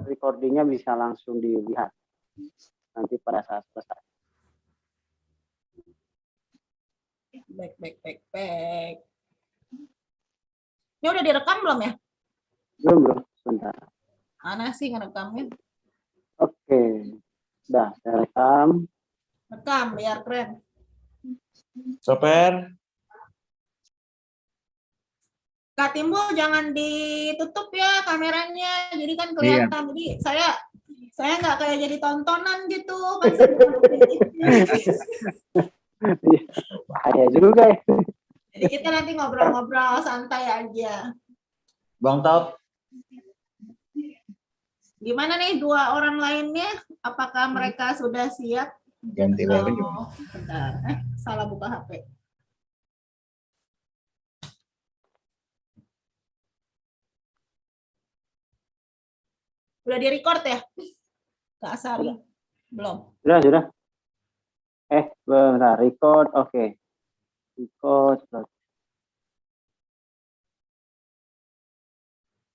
recordingnya bisa langsung dilihat nanti pada saat selesai. Baik. Ini udah direkam belum ya? Belum, sebentar. Mana sih ngerekamnya? Oke, udah saya rekam. Rekam biar keren. Soper. Kak Timbul jangan ditutup ya kameranya, jadi kan kelihatan. Jadi saya nggak kayak jadi tontonan gitu kan. Bahaya juga ya. Jadi kita nanti ngobrol-ngobrol santai aja. Bang Taut. Gimana nih dua orang lainnya? Apakah mereka sudah siap? Ganti lagi. Bentar. Salah buka HP. Udah di-record ya? Kak Asari? Belum? Sudah. Bentar, record, oke. Record.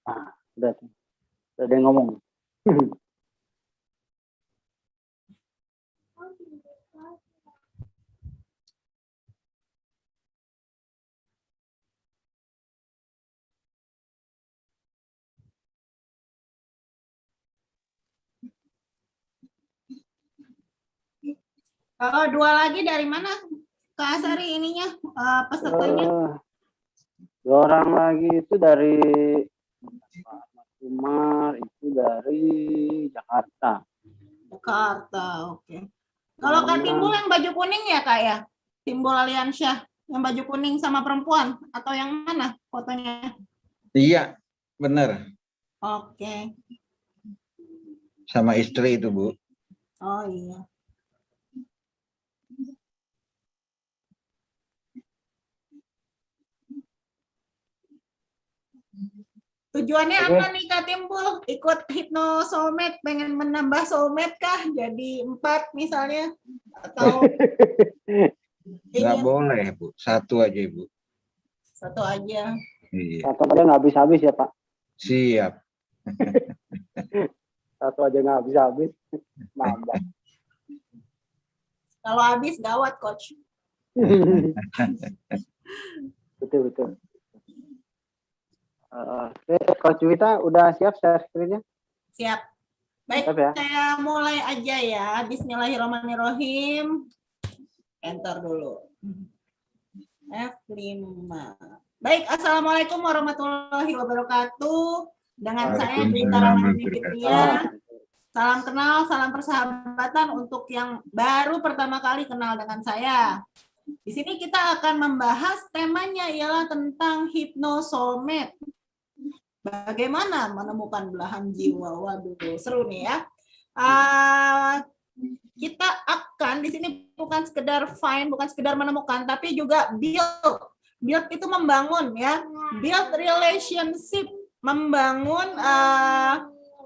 Nah, udah ada yang ngomong. Kalau dua lagi dari mana? Kak Asari ininya pesertanya? Dua orang lagi itu dari Mas Umar, itu dari Jakarta. Oke. Kalau Kak Timbul yang baju kuning ya Kak ya? Timbul Aliansyah yang baju kuning sama perempuan atau yang mana fotonya? Iya, benar. Oke. Sama istri itu, Bu. Oh iya. Tujuannya apa nih Kak Timbul? Ikut Hypno Soulmate, pengen menambah soulmate kah? Jadi 4 misalnya? Atau Nggak boleh, Bu. Satu aja, Bu. Satu aja. Iya. Satu aja nggak habis-habis ya Pak? Siap. Satu aja nggak habis-habis. Nambah. Kalau habis gawat Coach. Betul. Oke, Coach Wita udah siap share screen-nya? Siap. Baik, ya? Saya mulai aja ya. Bismillahirrahmanirrahim. Enter dulu. F5. Baik, Assalamualaikum warahmatullahi wabarakatuh. Dengan saya Juwita Ramadhani Fitria. Salam kenal, salam persahabatan untuk yang baru pertama kali kenal dengan saya. Di sini kita akan membahas temanya ialah tentang Hypno Soulmate. Bagaimana menemukan belahan jiwa? Waduh, seru nih ya. Kita akan di sini bukan sekedar find, bukan sekedar menemukan, tapi juga build. Build itu membangun ya. Build relationship, membangun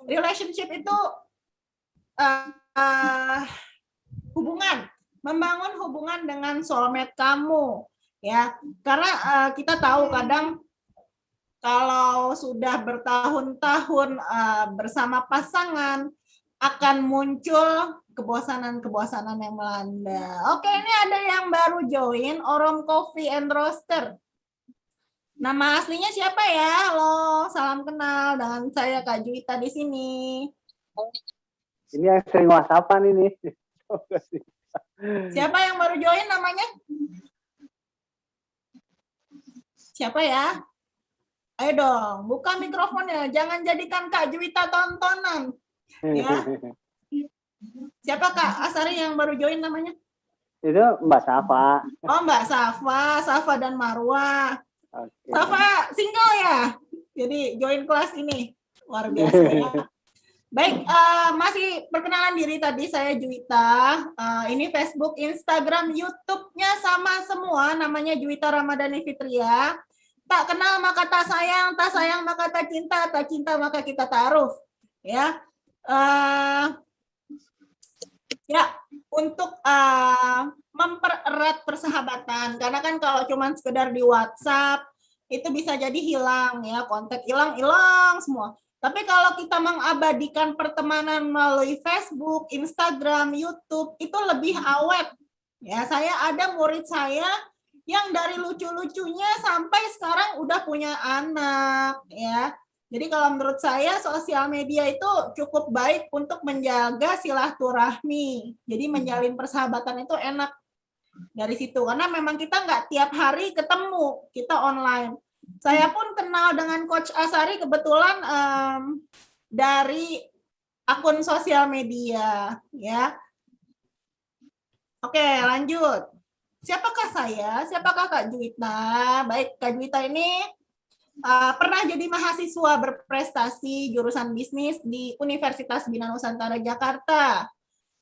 relationship itu hubungan, membangun hubungan dengan soulmate kamu ya. Karena kita tahu kadang kalau sudah bertahun-tahun bersama pasangan akan muncul kebosanan-kebosanan yang melanda. Oke, ini ada yang baru join, Orom Coffee and Roaster. Nama aslinya siapa ya? Halo, salam kenal dengan saya Kak Juwita di sini. Ini yang sering WhatsApp-an ini. Siapa yang baru join namanya? Siapa ya? Ayo dong, buka mikrofonnya. Jangan jadikan Kak Juwita tontonan. Ya. Siapa Kak Asari yang baru join namanya? Itu Mbak Safa. Oh, Mbak Safa dan Marwa. Okay. Safa single ya? Jadi join kelas ini. Luar biasa ya. Baik, masih perkenalan diri tadi saya Juwita. Ini Facebook, Instagram, YouTube-nya sama semua, namanya Juwita Ramadhani Fitria. Tak kenal maka tak sayang maka tak cinta maka kita taruh. Ya, untuk mempererat persahabatan. Karena kan kalau cuma sekedar di WhatsApp itu bisa jadi hilang ya, kontak hilang semua. Tapi kalau kita mengabadikan pertemanan melalui Facebook, Instagram, YouTube, itu lebih awet. Ya, saya ada murid saya yang dari lucu-lucunya sampai sekarang udah punya anak, ya. Jadi kalau menurut saya sosial media itu cukup baik untuk menjaga silaturahmi. Jadi menjalin persahabatan itu enak dari situ. Karena memang kita nggak tiap hari ketemu, kita online. Saya pun kenal dengan Coach Asari kebetulan dari akun sosial media, ya. Oke, lanjut. Siapakah saya? Siapakah Kak Juwita? Baik, Kak Juwita ini pernah jadi mahasiswa berprestasi jurusan bisnis di Universitas Bina Nusantara Jakarta.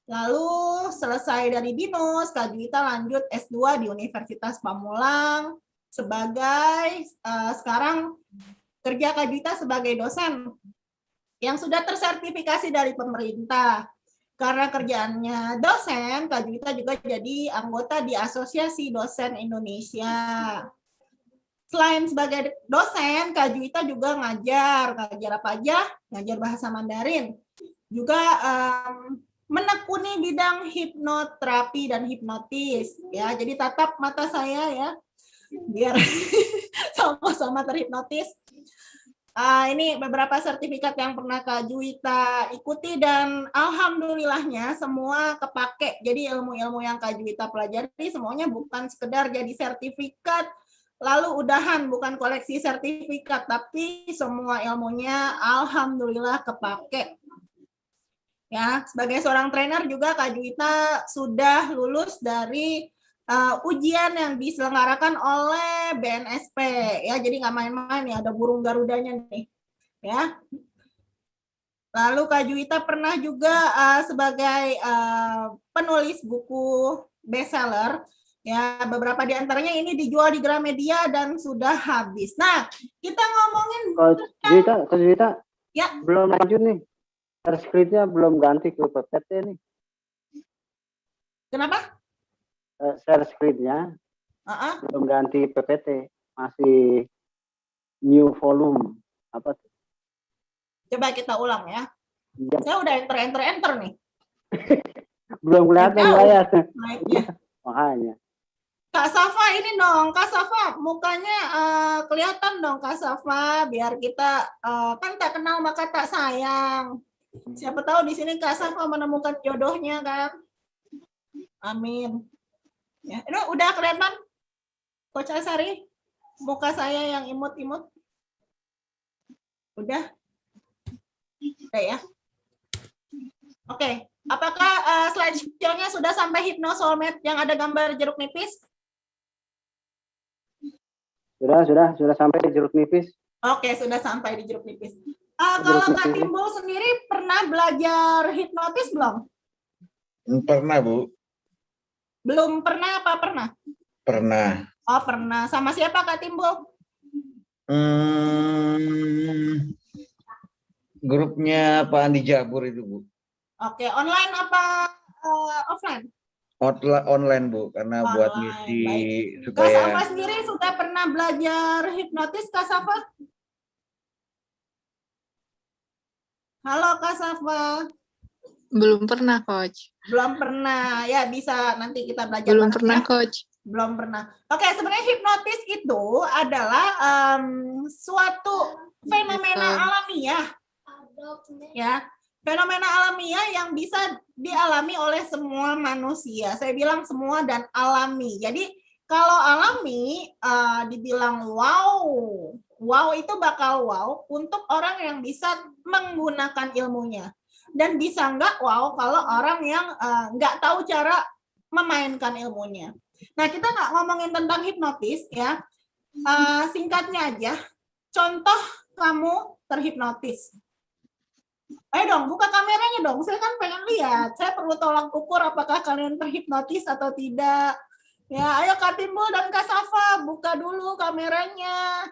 Lalu selesai dari BINUS, Kak Juwita lanjut S2 di Universitas Pamulang sebagai sekarang kerja Kak Juwita sebagai dosen yang sudah tersertifikasi dari pemerintah. Karena kerjaannya dosen, Kak Juwita juga jadi anggota di Asosiasi Dosen Indonesia. Selain sebagai dosen, Kak Juwita juga ngajar apa aja? Ngajar bahasa Mandarin. Juga menekuni bidang hipnoterapi dan hipnotis. Ya, jadi tatap mata saya ya, biar sama-sama terhipnotis. Ini beberapa sertifikat yang pernah Kak Juwita ikuti dan alhamdulillahnya semua kepake. Jadi ilmu-ilmu yang Kak Juwita pelajari semuanya bukan sekedar jadi sertifikat lalu udahan, bukan koleksi sertifikat, tapi semua ilmunya alhamdulillah kepake. Ya, sebagai seorang trainer juga Kak Juwita sudah lulus dari ujian yang diselenggarakan oleh BNSP, ya, jadi nggak main-main ya, ada burung garudanya nih, ya. Lalu Kak Juwita pernah juga sebagai penulis buku bestseller, ya, beberapa di antaranya ini dijual di Gramedia dan sudah habis. Nah, kita ngomongin Kak Juwita, ya, belum lanjut nih, transkripnya belum ganti ke PPT nih. Kenapa? Share screen-nya belum ganti PPT, masih new volume. Apa tuh? Coba kita ulang ya. Ya. Saya udah enter nih. Belum kelihatan layar. Naiknya. Makanya. Kak Safa ini dong, Kak Safa mukanya kelihatan dong Kak Safa, biar kita kan tak kenal maka tak sayang. Siapa tahu di sini Kak Safa menemukan jodohnya kan. Amin. Ya, ini udah kelihatan Coach Asari muka saya yang imut-imut? Udah? Udah ya? Oke, apakah slideshow-nya sudah sampai Hypnosoulmate yang ada gambar jeruk nipis? Sudah sampai jeruk nipis. Oke, sudah sampai di jeruk nipis. Kalau Kak Timbul sendiri pernah belajar hipnotis belum? Pernah, Bu. Belum pernah apa pernah? Pernah. Oh, pernah. Sama siapa Kak Timbul? Grupnya Pak Andi Jabur itu, Bu. Oke, online apa offline? Online, Bu, karena Online. buat misi Baik. supaya... Kak Safa sendiri sudah pernah belajar hipnotis, Kak Safa? Halo Kak Safa. Belum pernah, Coach. Belum pernah. Ya, bisa nanti kita belajar. Belum pernah, ya. Coach. Belum pernah. Oke, sebenarnya hipnotis itu adalah suatu fenomena alamiah. Ya, fenomena alamiah yang bisa dialami oleh semua manusia. Saya bilang semua dan alami. Jadi, kalau alami dibilang wow. Wow itu bakal wow untuk orang yang bisa menggunakan ilmunya. Dan bisa nggak wow kalau orang yang nggak tahu cara memainkan ilmunya. Nah, kita nggak ngomongin tentang hipnotis ya. Singkatnya aja, contoh kamu terhipnotis. Ayo dong, buka kameranya dong. Saya kan pengen lihat. Saya perlu tolak ukur apakah kalian terhipnotis atau tidak. Ya, ayo Kak Timbul dan Kak Safa, buka dulu kameranya.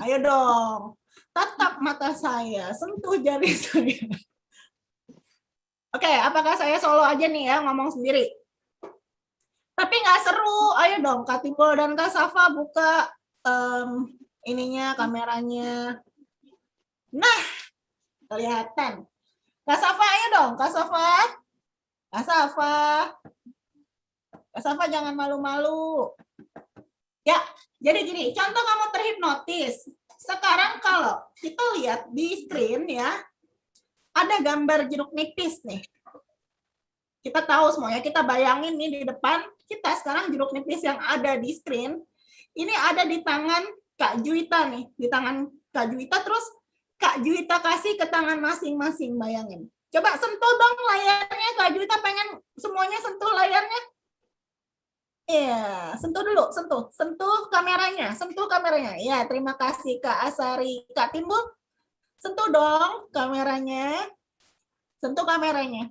Ayo dong. Tatap mata saya, sentuh jari saya. Oke, apakah saya solo aja nih ya, ngomong sendiri? Tapi nggak seru. Ayo dong, Kak Timbul dan Kak Safa buka ininya kameranya. Nah, kelihatan. Kak Safa, ayo dong, Kak Safa. Kak Safa. Kak Safa jangan malu-malu. Ya, jadi gini, contoh kamu terhipnotis. Sekarang kalau kita lihat di screen ya, ada gambar jeruk nipis nih. Kita tahu semuanya, kita bayangin nih di depan kita sekarang jeruk nipis yang ada di screen, ini ada di tangan Kak Juwita nih, di tangan Kak Juwita, terus Kak Juwita kasih ke tangan masing-masing, bayangin. Coba sentuh dong layarnya, Kak Juwita pengen semuanya sentuh layarnya. Iya, sentuh dulu, sentuh kameranya, Ya, terima kasih Kak Asari, Kak Timbul, sentuh dong kameranya, sentuh kameranya.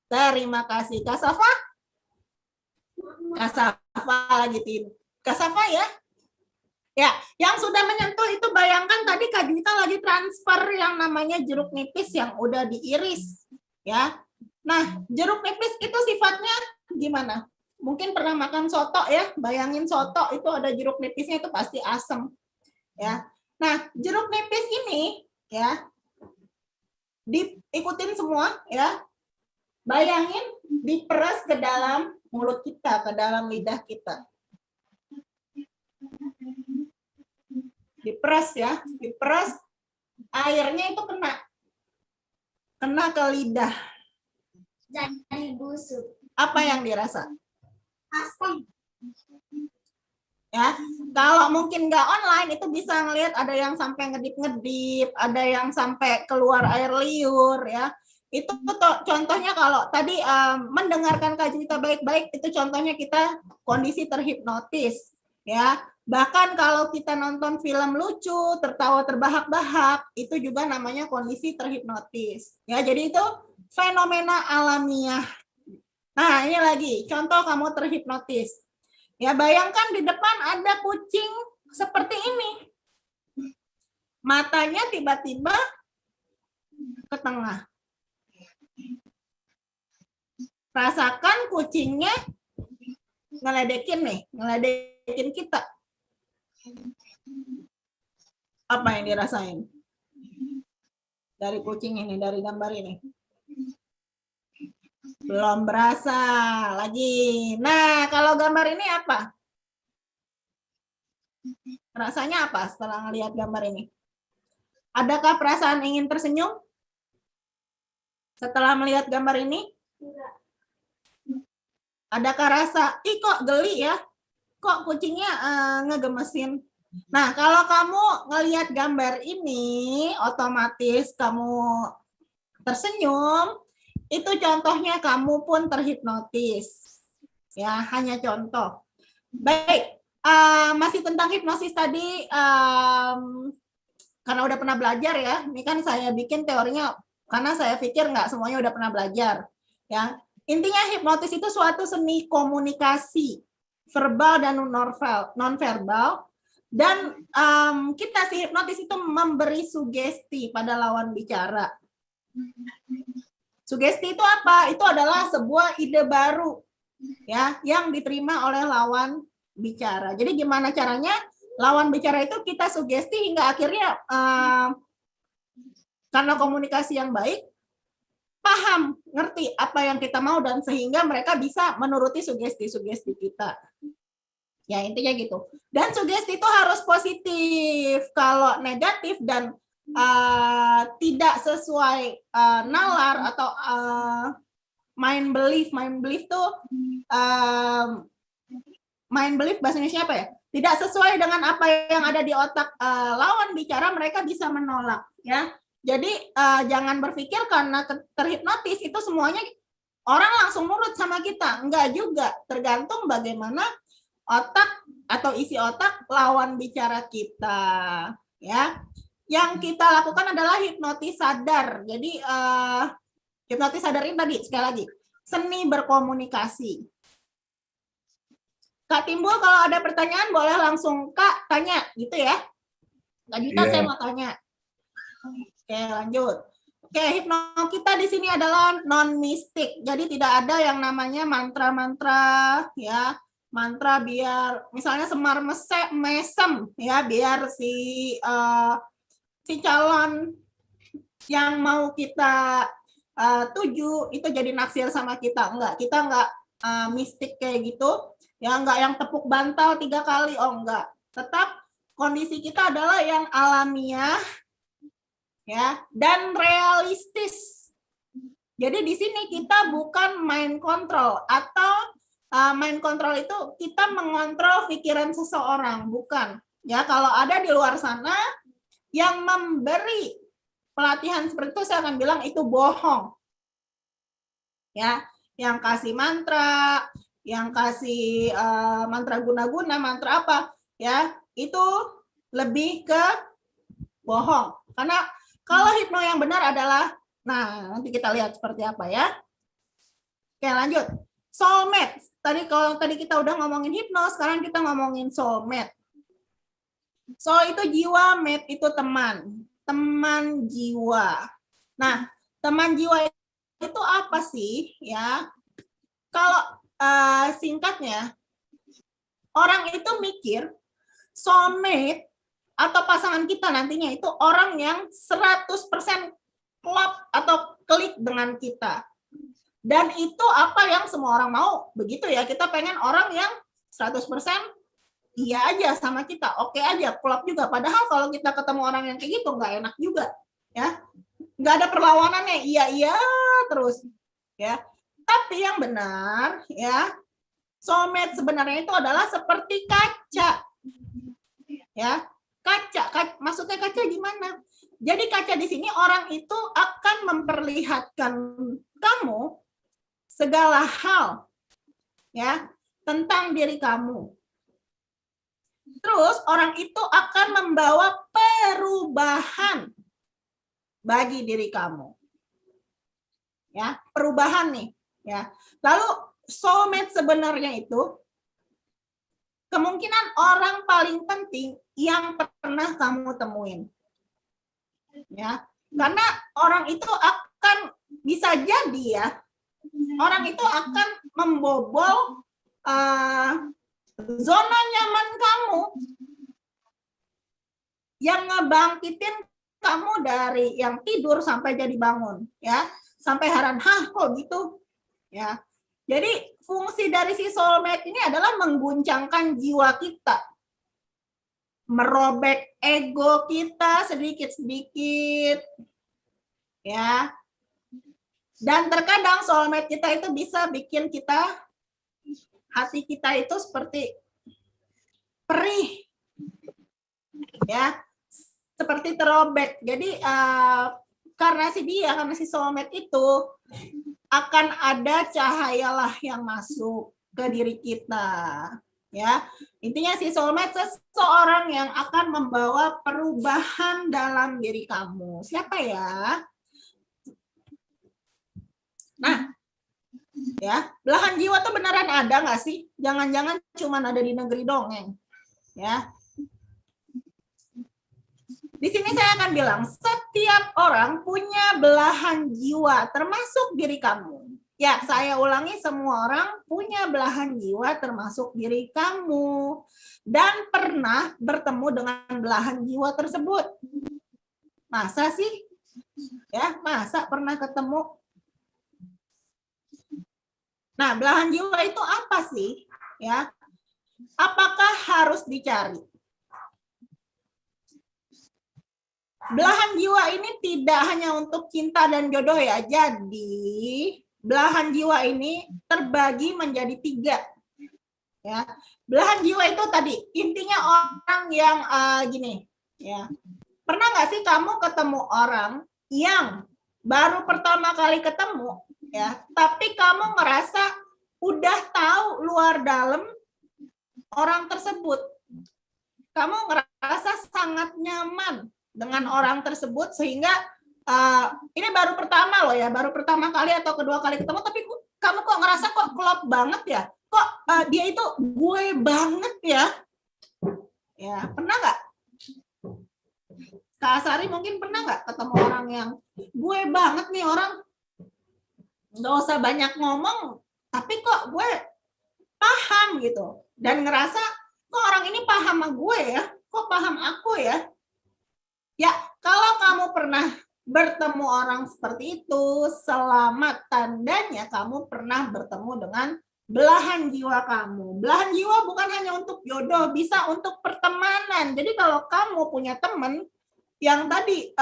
Terima kasih Kak Safa, lagi tim, Kak Safa ya. Ya, yang sudah menyentuh itu bayangkan tadi Kak Juwita lagi transfer yang namanya jeruk nipis yang udah diiris, ya. Nah, jeruk nipis itu sifatnya gimana? Mungkin pernah makan soto ya, bayangin soto itu ada jeruk nipisnya, itu pasti asam ya. Nah, jeruk nipis ini ya diikutin semua ya. Bayangin diperas ke dalam mulut kita, ke dalam lidah kita. Diperas ya, diperas, airnya itu kena ke lidah. Jadi busuk. Apa yang dirasa? Asam. Ya, kalau mungkin nggak online itu bisa ngelihat ada yang sampai ngedip-ngedip, ada yang sampai keluar air liur ya. Itu contohnya kalau tadi mendengarkan Kak Juwita baik-baik, itu contohnya kita kondisi terhipnotis ya. Bahkan kalau kita nonton film lucu, tertawa terbahak-bahak, itu juga namanya kondisi terhipnotis ya. Jadi itu fenomena alamiah. Nah, ini lagi contoh kamu terhipnotis. Ya, bayangkan di depan ada kucing seperti ini. Matanya tiba-tiba ke tengah. Rasakan kucingnya ngeledekin kita. Apa yang dirasain? Dari kucing ini, dari gambar ini. Belum berasa lagi. Nah, kalau gambar ini apa? Rasanya apa setelah melihat gambar ini? Adakah perasaan ingin tersenyum? Setelah melihat gambar ini? Adakah rasa, ih kok geli ya? Kok kucingnya ngegemesin? Nah, kalau kamu ngelihat gambar ini, otomatis kamu tersenyum, itu contohnya kamu pun terhipnotis. Ya, hanya contoh. Baik, masih tentang hipnosis tadi, karena udah pernah belajar ya, ini kan saya bikin teorinya, karena saya pikir nggak semuanya udah pernah belajar. Ya, intinya hipnotis itu suatu seni komunikasi, verbal dan non-verbal, dan kita si hipnotis itu memberi sugesti pada lawan bicara. Sugesti itu apa? Itu adalah sebuah ide baru ya yang diterima oleh lawan bicara. Jadi gimana caranya lawan bicara itu kita sugesti hingga akhirnya karena komunikasi yang baik paham, ngerti apa yang kita mau dan sehingga mereka bisa menuruti sugesti-sugesti kita. Ya, intinya gitu. Dan sugesti itu harus positif. Kalau negatif dan tidak sesuai nalar atau mind belief tuh mind belief bahasa Indonesia apa ya? Tidak sesuai dengan apa yang ada di otak lawan bicara, mereka bisa menolak ya. Jadi jangan berpikir karena terhipnotis itu semuanya orang langsung nurut sama kita. Enggak juga, tergantung bagaimana otak atau isi otak lawan bicara kita ya. Yang kita lakukan adalah hipnotis sadar. Jadi hipnotis sadar ini tadi sekali lagi seni berkomunikasi. Kak Timbul kalau ada pertanyaan boleh langsung Kak tanya gitu ya. Kak Juwita saya mau tanya. Oke, lanjut. Oke, hipno kita di sini adalah non mistik. Jadi tidak ada yang namanya mantra-mantra ya. mantra biar misalnya semar mesem ya, biar si calon yang mau kita tuju itu jadi naksir sama kita. Kita enggak mistik kayak gitu ya, enggak yang tepuk bantal 3 kali, enggak. Tetap kondisi kita adalah yang alamiah ya dan realistis. Jadi di sini kita bukan mind control, atau mind control itu kita mengontrol pikiran seseorang, bukan. Ya, kalau ada di luar sana yang memberi pelatihan seperti itu, saya akan bilang itu bohong. Ya, yang kasih mantra, yang kasih mantra guna-guna, mantra apa, ya, itu lebih ke bohong. Karena kalau hipno yang benar adalah, nah, nanti kita lihat seperti apa ya. Oke, lanjut. Soulmate. Kalau tadi kita udah ngomongin hipno, sekarang kita ngomongin soulmate. Soul itu jiwa, mate itu teman. Teman jiwa. Nah, teman jiwa itu apa sih? Ya, kalau singkatnya, orang itu mikir soulmate atau pasangan kita nantinya itu orang yang 100% klop atau klik dengan kita. Dan itu apa yang semua orang mau, begitu ya. Kita pengen orang yang 100% iya aja sama kita, oke aja, klop juga. Padahal kalau kita ketemu orang yang kayak gitu nggak enak juga, ya. Nggak ada perlawanannya, iya terus, ya. Tapi yang benar, ya, soulmate sebenarnya itu adalah seperti kaca, ya. Kaca, maksudnya kaca gimana? Jadi kaca di sini orang itu akan memperlihatkan kamu segala hal, ya, tentang diri kamu. Terus orang itu akan membawa perubahan bagi diri kamu, ya, perubahan nih, ya. Lalu soulmate sebenarnya itu kemungkinan orang paling penting yang pernah kamu temuin, ya, karena orang itu akan bisa jadi ya, orang itu akan membobol zona nyaman kamu yang ngebangkitin kamu dari yang tidur sampai jadi bangun, ya, sampai heran, kok gitu, ya. Jadi fungsi dari si soulmate ini adalah mengguncangkan jiwa kita, merobek ego kita sedikit-sedikit, ya. Dan terkadang soulmate kita itu bisa bikin kita, hati kita itu seperti perih, ya, seperti terobek. Jadi karena si soulmate itu akan ada cahayalah yang masuk ke diri kita, ya. Intinya si soulmate seseorang yang akan membawa perubahan dalam diri kamu. Siapa ya? Nah, ya, belahan jiwa tuh beneran ada nggak sih? Jangan-jangan cuma ada di negeri dongeng, ya. Di sini saya akan bilang, setiap orang punya belahan jiwa, termasuk diri kamu. Ya, saya ulangi, semua orang punya belahan jiwa, termasuk diri kamu. Dan pernah bertemu dengan belahan jiwa tersebut. Masa sih? Ya, masa pernah ketemu? Nah, belahan jiwa itu apa sih? Ya, apakah harus dicari? Belahan jiwa ini tidak hanya untuk cinta dan jodoh ya. Jadi, belahan jiwa ini terbagi menjadi 3. Ya, belahan jiwa itu tadi intinya orang yang gini. Ya, pernah nggak sih kamu ketemu orang yang baru pertama kali ketemu? Ya, tapi kamu ngerasa udah tahu luar dalam orang tersebut. Kamu ngerasa sangat nyaman dengan orang tersebut sehingga ini baru pertama loh ya, baru pertama kali atau kedua kali ketemu, tapi kamu kok ngerasa kok klop banget ya? Kok dia itu gue banget ya? Ya, pernah nggak? Kak Asari mungkin pernah nggak ketemu orang yang gue banget nih, orang nggak usah banyak ngomong, tapi kok gue paham gitu dan ngerasa kok orang ini paham sama gue ya, kok paham aku ya. Ya, kalau kamu pernah bertemu orang seperti itu, selamat, tandanya kamu pernah bertemu dengan belahan jiwa kamu. Belahan jiwa bukan hanya untuk jodoh, bisa untuk pertemanan. Jadi kalau kamu punya teman yang tadi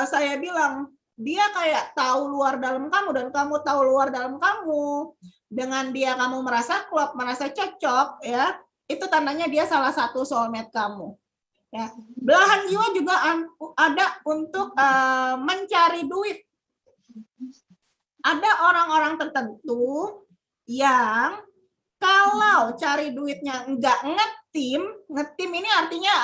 saya bilang, dia kayak tahu luar dalam kamu dan kamu tahu luar dalam kamu, dengan dia kamu merasa klop, merasa cocok, ya, itu tandanya dia salah satu soulmate kamu. Ya. Belahan jiwa juga ada untuk mencari duit. Ada orang-orang tertentu yang kalau cari duitnya enggak ngetim ini artinya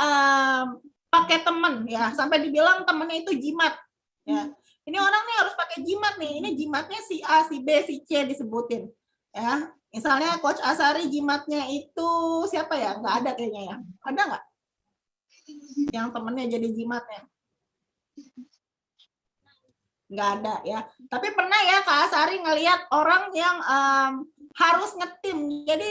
pakai teman ya, sampai dibilang temennya itu jimat. Ya. Ini orang nih harus pakai jimat nih. Ini jimatnya si A, si B, si C disebutin. Ya, misalnya Coach Asari jimatnya itu siapa ya? Enggak ada kayaknya ya. Ada nggak? Yang temennya jadi jimatnya? Nggak ada ya. Tapi pernah ya Kak Asari ngelihat orang yang harus ngetim. Jadi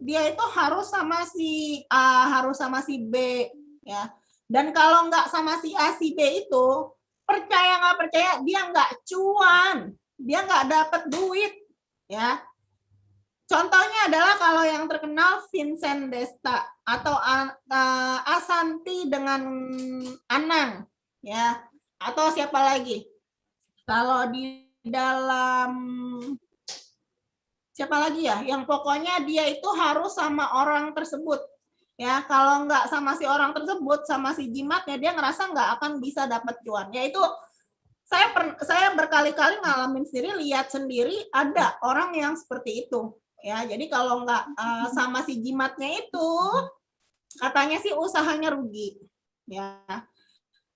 dia itu harus sama si A, harus sama si B ya. Dan kalau nggak sama si A, si B itu, percaya nggak percaya, dia nggak cuan, dia nggak dapat duit ya. Contohnya adalah kalau yang terkenal Vincent Desta atau Asanti dengan Anang ya, atau siapa lagi? Kalau di dalam siapa lagi ya? Yang pokoknya dia itu harus sama orang tersebut ya. Kalau nggak sama si orang tersebut, sama si jimatnya, dia ngerasa nggak akan bisa dapat cuan. Yaitu saya berkali-kali ngalamin sendiri, lihat sendiri ada orang yang seperti itu. Ya, jadi kalau nggak sama si jimatnya itu, katanya sih usahanya rugi. Ya,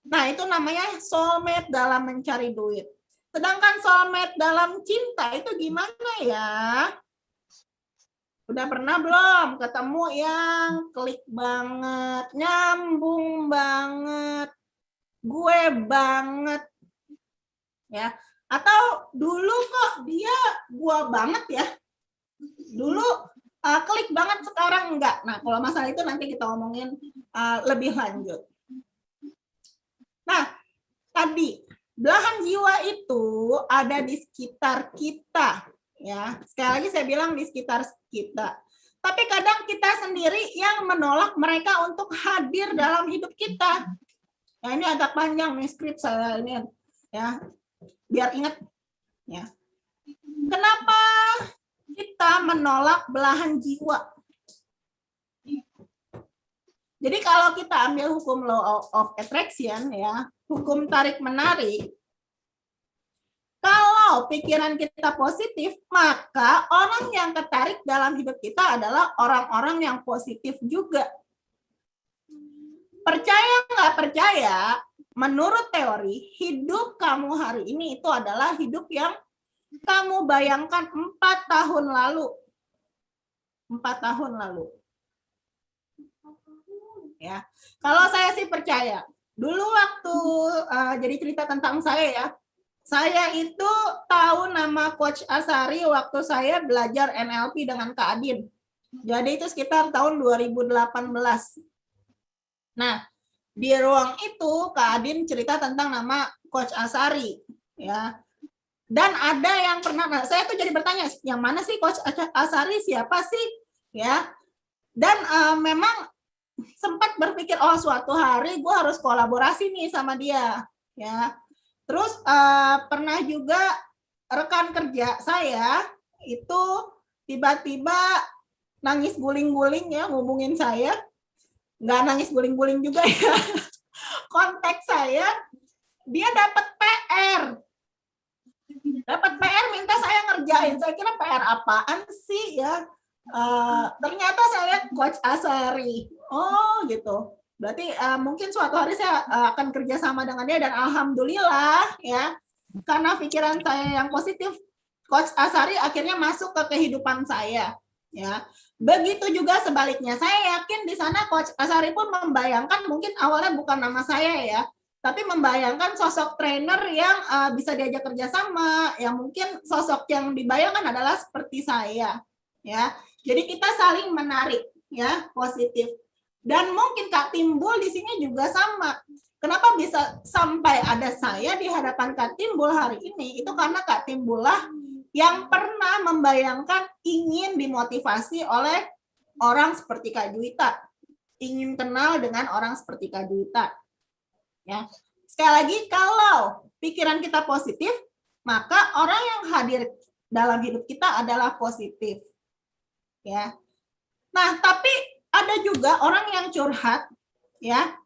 nah itu namanya soulmate dalam mencari duit. Sedangkan soulmate dalam cinta itu gimana ya? Udah pernah belum ketemu yang klik banget, nyambung banget, gue banget, ya? Atau dulu kok dia gua banget ya? Dulu klik banget, sekarang enggak. Nah, kalau masalah itu nanti kita omongin lebih lanjut. Nah, tadi belahan jiwa itu ada di sekitar kita, ya. Sekali lagi saya bilang di sekitar kita. Tapi kadang kita sendiri yang menolak mereka untuk hadir dalam hidup kita. Nah, ini agak panjang nih skrip saya ini, ya. Biar ingat, ya. Kenapa kita menolak belahan jiwa? Jadi kalau kita ambil hukum law of attraction ya, hukum tarik menarik, kalau pikiran kita positif, maka orang yang tertarik dalam hidup kita adalah orang-orang yang positif juga. Percaya nggak percaya, menurut teori, hidup kamu hari ini itu adalah hidup yang kamu bayangkan 4 tahun lalu. 4 tahun lalu. Ya. Kalau saya sih percaya. Dulu waktu jadi cerita tentang saya ya. Saya itu tahu nama Coach Asari waktu saya belajar NLP dengan Kak Adin. Jadi itu sekitar tahun 2018. Nah, di ruang itu Kak Adin cerita tentang nama Coach Asari ya. Dan ada yang pernah, nah saya tuh jadi bertanya, yang mana sih Coach Asari, siapa sih? Ya. Dan memang sempat berpikir, oh suatu hari gue harus kolaborasi nih sama dia. Ya. Terus pernah juga rekan kerja saya itu tiba-tiba nangis guling-guling ya, ngubungin saya. Nggak nangis guling-guling juga ya. Kontak saya, dia dapat PR. Dapat PR minta saya ngerjain. Saya kira PR apaan sih ya? Ternyata saya lihat Coach Asari. Oh gitu. Berarti mungkin suatu hari saya akan kerja sama dengan dia, dan alhamdulillah ya, karena pikiran saya yang positif, Coach Asari akhirnya masuk ke kehidupan saya. Ya, begitu juga sebaliknya. Saya yakin di sana Coach Asari pun membayangkan, mungkin awalnya bukan nama saya ya, tapi membayangkan sosok trainer yang bisa diajak kerjasama, yang mungkin sosok yang dibayangkan adalah seperti saya. Ya, Jadi kita saling menarik ya, positif. Dan mungkin Kak Timbul di sini juga sama. Kenapa bisa sampai ada saya di hadapan Kak Timbul hari ini? Itu karena Kak Timbul lah yang pernah membayangkan ingin dimotivasi oleh orang seperti Kak Juwita. Ingin kenal dengan orang seperti Kak Juwita. Ya. Sekali lagi, kalau pikiran kita positif, maka orang yang hadir dalam hidup kita adalah positif. Ya. Nah, tapi ada juga orang yang curhat, ya.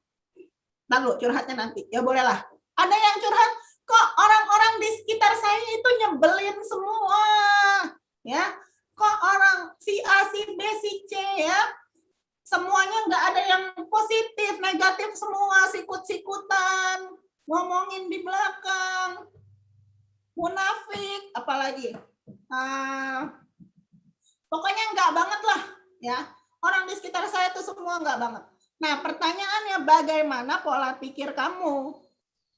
Lalu curhatnya nanti, ya bolehlah. Ada yang curhat, kok orang-orang di sekitar saya itu nyebelin semua, ya. Kok orang si A, si B, si C, ya, semuanya nggak ada yang positif, negatif semua, sikut-sikutan, ngomongin di belakang, munafik, apalagi. Pokoknya nggak banget lah, ya. Orang di sekitar saya itu semua nggak banget. Nah, pertanyaannya bagaimana pola pikir kamu?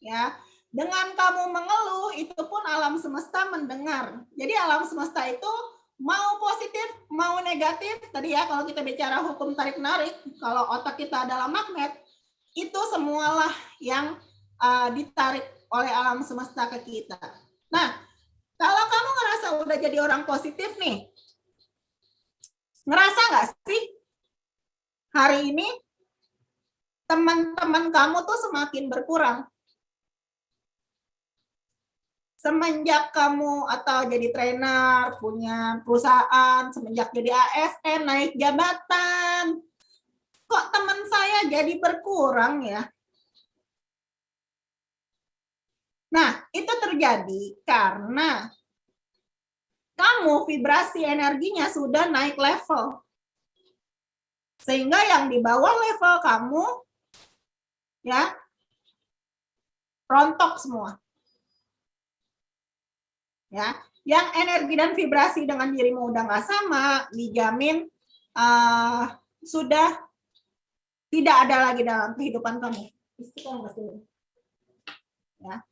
Ya, dengan kamu mengeluh, itu pun alam semesta mendengar. Jadi alam semesta itu mau positif, mau negatif. Tadi ya, kalau kita bicara hukum tarik-menarik, kalau otak kita adalah magnet, itu semualah yang ditarik oleh alam semesta ke kita. Nah, kalau kamu ngerasa udah jadi orang positif nih, ngerasa nggak sih hari ini teman-teman kamu tuh semakin berkurang? Semenjak kamu atau jadi trainer, punya perusahaan, semenjak jadi ASN, naik jabatan, kok teman saya jadi berkurang ya? Nah, itu terjadi karena kamu vibrasi energinya sudah naik level. Sehingga yang di bawah level kamu, ya, rontok semua. Ya, yang energi dan vibrasi dengan dirimu udah nggak sama, dijamin sudah tidak ada lagi dalam kehidupan kamu. Ya.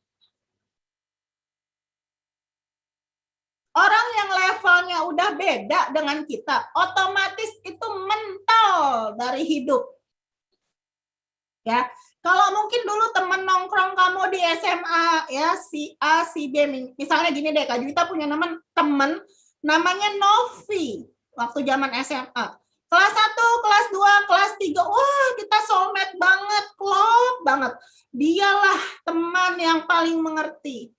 Orang yang levelnya udah beda dengan kita, otomatis itu mental dari hidup. Ya, kalau mungkin dulu teman nongkrong kamu di SMA, ya, si A, si B, misalnya gini deh, Kak Juwita punya teman namanya Novi, waktu zaman SMA. Kelas 1, kelas 2, kelas 3, wah kita soulmate banget, klop banget. Dialah teman yang paling mengerti.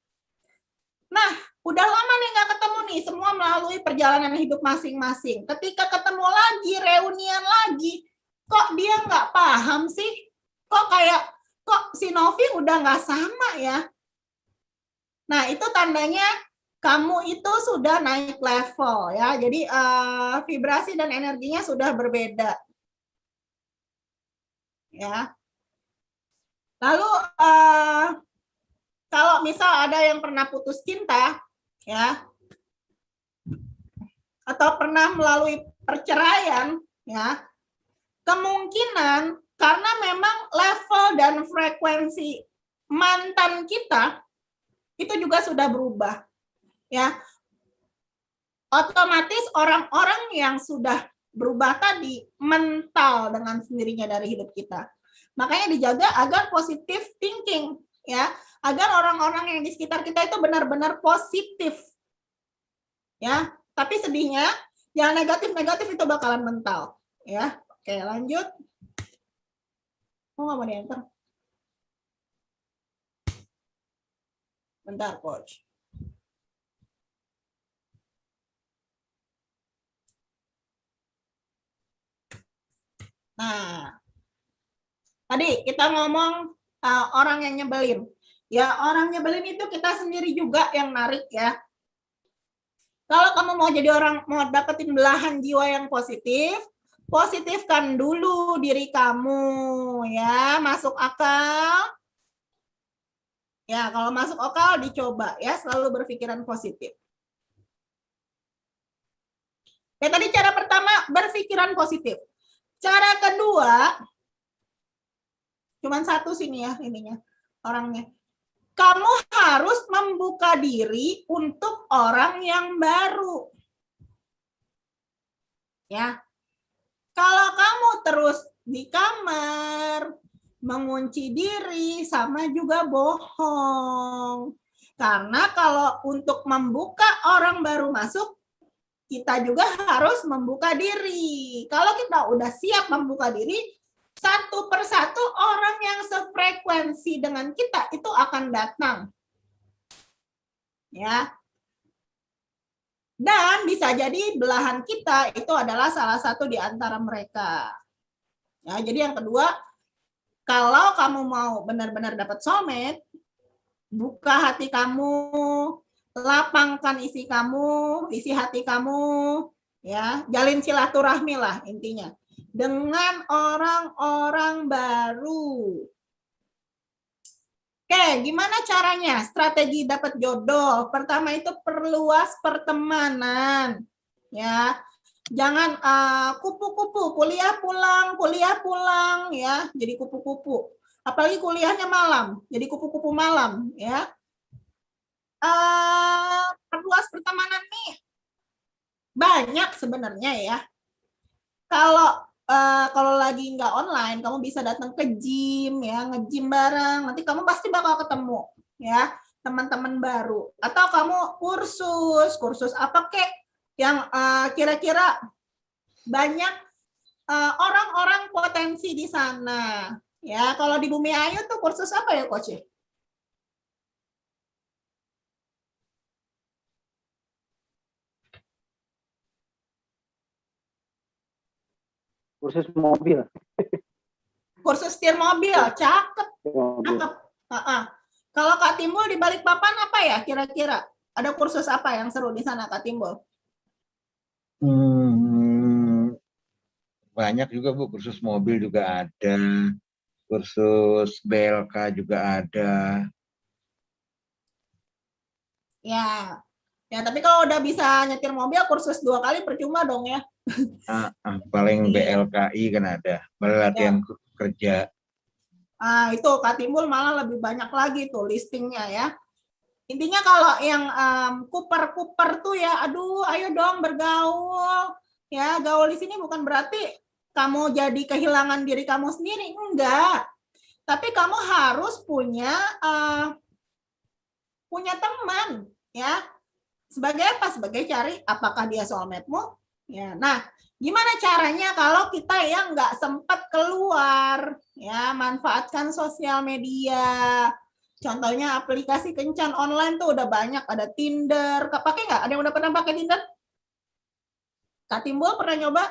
Nah, udah lama nih nggak ketemu nih, semua melalui perjalanan hidup masing-masing. Ketika ketemu lagi, reunian lagi, kok dia nggak paham sih? Kok si Novi udah nggak sama ya? Nah, itu tandanya kamu itu sudah naik level ya. Jadi vibrasi dan energinya sudah berbeda. Ya. Lalu kalau misal ada yang pernah putus cinta, ya, atau pernah melalui perceraian, ya, kemungkinan karena memang level dan frekuensi mantan kita itu juga sudah berubah, ya. Otomatis orang-orang yang sudah berubah tadi mental dengan sendirinya dari hidup kita. Makanya dijaga agar positive thinking, ya, agar orang-orang yang di sekitar kita itu benar-benar positif, ya. Tapi sedihnya yang negatif-negatif itu bakalan mental, ya. Oke, lanjut. Nggak mau di-enter? Bentar, Coach. Nah, tadi kita ngomong orang yang nyebelin. Ya, orang nyebelin itu kita sendiri juga yang narik ya. Kalau kamu mau jadi orang, mau dapetin belahan jiwa yang positif, positifkan dulu diri kamu ya, masuk akal. Ya, kalau masuk akal dicoba ya, selalu berpikiran positif. Ya, tadi cara pertama berpikiran positif. Cara kedua, cuman satu sini ya ininya, orangnya. Kamu harus membuka diri untuk orang yang baru. Ya. Kalau kamu terus di kamar, mengunci diri, sama juga bohong. Karena kalau untuk membuka orang baru masuk, kita juga harus membuka diri. Kalau kita udah siap membuka diri, satu persatu orang yang sefrekuensi dengan kita itu akan datang. Ya. Dan bisa jadi belahan kita itu adalah salah satu di antara mereka. Ya, jadi yang kedua, kalau kamu mau benar-benar dapat soulmate, buka hati kamu, lapangkan isi kamu, isi hati kamu, ya, jalin silaturahmi lah intinya dengan orang-orang baru. Oke, gimana caranya? Strategi dapat jodoh. Pertama itu perluas pertemanan. Ya. Jangan kupu-kupu, kuliah pulang ya, jadi kupu-kupu. Apalagi kuliahnya malam, jadi kupu-kupu malam ya. Perluas pertemanan nih banyak sebenarnya ya. Kalau lagi nggak online, kamu bisa datang ke gym ya, nge-gym bareng. Nanti kamu pasti bakal ketemu ya teman-teman baru. Atau kamu kursus apa kek yang kira-kira banyak orang-orang potensi di sana. Ya, kalau di Bumi Ayu tuh kursus apa ya, Coach? Kursus mobil. Kursus setir mobil, cakep. Mobil. Cakep. Kalau Kak Timbul di Balikpapan apa ya kira-kira? Ada kursus apa yang seru di sana, Kak Timbul? Banyak juga Bu, kursus mobil juga ada, kursus BLK juga ada. Ya, tapi kalau udah bisa nyetir mobil, kursus 2 kali percuma dong ya. Paling BLKI kan ada, latihan kerja. Itu Kak Timbul malah lebih banyak lagi tuh listingnya ya. Intinya kalau yang kuper-kuper tuh ya, aduh ayo dong bergaul. Ya, gaul di sini bukan berarti kamu jadi kehilangan diri kamu sendiri, enggak. Tapi kamu harus punya teman ya. Sebagai apa? Sebagai cari apakah dia soulmate-mu? Ya. Nah, gimana caranya kalau kita yang nggak sempat keluar? Ya, manfaatkan sosial media. Contohnya aplikasi kencan online tuh udah banyak, ada Tinder. Pakai nggak? Ada yang udah pernah pakai Tinder? Kak Timbul pernah nyoba?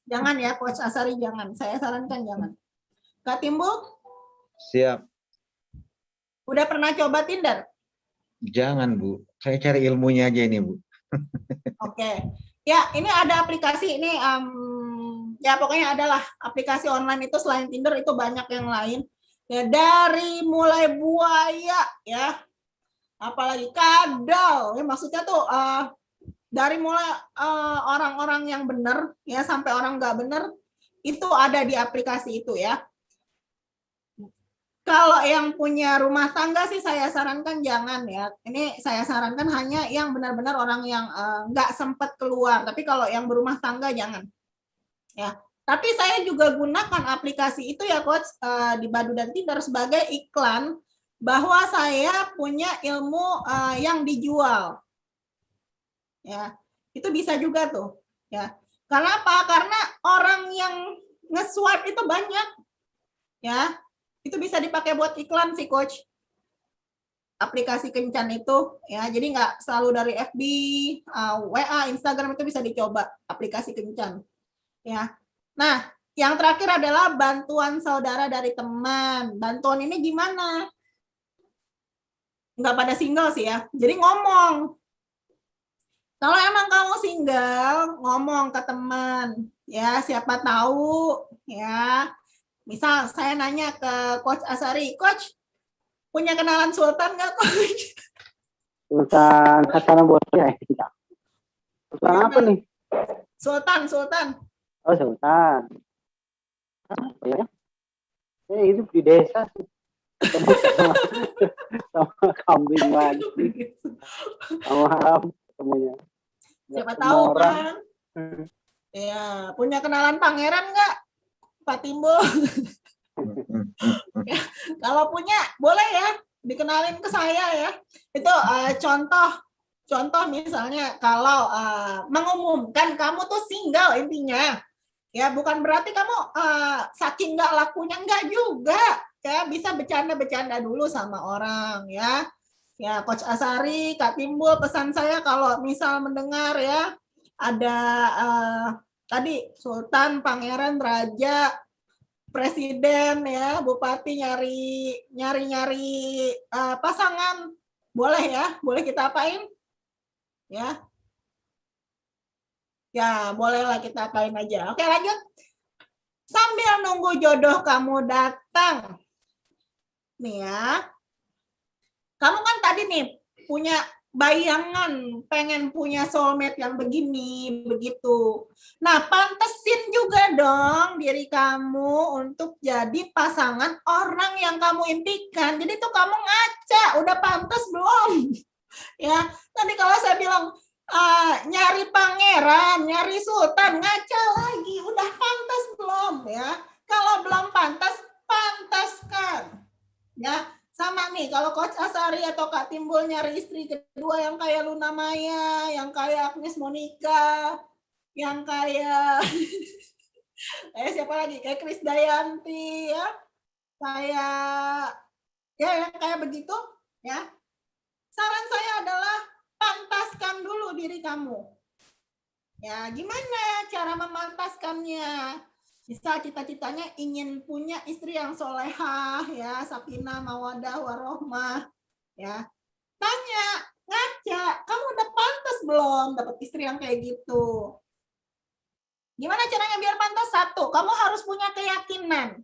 Jangan ya, Coach Asari jangan. Saya sarankan jangan. Kak Timbul? Siap. Udah pernah coba Tinder? Jangan Bu, saya cari ilmunya aja ini Bu. Oke. Ya, ini ada aplikasi ini, ya pokoknya adalah aplikasi online itu selain Tinder itu banyak yang lain. Ya, dari mulai buaya ya, apalagi kadal. Ya, maksudnya tuh dari mulai orang-orang yang benar ya sampai orang nggak benar itu ada di aplikasi itu ya. Kalau yang punya rumah tangga sih saya sarankan jangan ya. Ini saya sarankan hanya yang benar-benar orang yang nggak sempat keluar. Tapi kalau yang berumah tangga jangan. Ya. Tapi saya juga gunakan aplikasi itu ya Coach di Badu dan Tinder sebagai iklan bahwa saya punya ilmu yang dijual. Ya. Itu bisa juga tuh. Ya. Karena apa? Karena orang yang nge-swipe itu banyak. Ya. Itu bisa dipakai buat iklan sih Coach. Aplikasi kencan itu ya, jadi nggak selalu dari FB, WA, Instagram itu bisa dicoba aplikasi kencan. Ya. Nah, yang terakhir adalah bantuan saudara dari teman. Bantuan ini gimana? Nggak pada single sih ya. Jadi ngomong. Kalau emang kamu single, ngomong ke teman. Ya, siapa tahu ya. Misal saya nanya ke Coach Asari, Coach, punya kenalan Sultan nggak, Coach? Sultan Hasan Bosnya ya. Sultan apa nih? Sultan. Oh, Sultan. Apa ya? Hidup di desa sih. Sama kambing lagi. Sama haram semuanya. Siapa tahu kan? Ya, punya kenalan pangeran nggak, Pak Timbul? Kalau punya, boleh ya dikenalin ke saya ya. Itu contoh misalnya kalau mengumumkan kamu tuh single intinya. Ya, bukan berarti kamu saking nggak lakunya, nggak juga. Ya, bisa bercanda-bercanda dulu sama orang ya. Ya, Coach Asari, Kak Timbul, pesan saya kalau misal mendengar ya, ada tadi Sultan, Pangeran, Raja, Presiden ya, Bupati nyari pasangan, boleh ya, boleh kita apain? Ya, ya bolehlah kita apain aja. Oke, lanjut. Sambil nunggu jodoh kamu datang, nih ya. Kamu kan tadi nih punya bayangan pengen punya soulmate yang begini, begitu. Nah, pantesin juga dong diri kamu untuk jadi pasangan orang yang kamu impikan. Jadi tuh kamu ngaca, udah pantas belum? Ya, tadi kalau saya bilang nyari pangeran, nyari sultan, ngaca lagi, udah pantas belum ya? Kalau belum pantas, pantaskan. Ya, sama nih, kalau Coach Asari atau Kak Timbul nyari istri kedua yang kayak Luna Maya, yang kayak Agnes Monica, yang kayak siapa lagi? Kayak Krisdayanti ya. Kayak yang kayak begitu ya. Saran saya adalah pantaskan dulu diri kamu. Ya, gimana cara memantaskannya? Bisa cita-citanya ingin punya istri yang solehah, ya, sakinah, mawadah, warohmah, ya. Tanya, ngaca, kamu udah pantas belum dapat istri yang kayak gitu? Gimana caranya biar pantas? Satu, kamu harus punya keyakinan.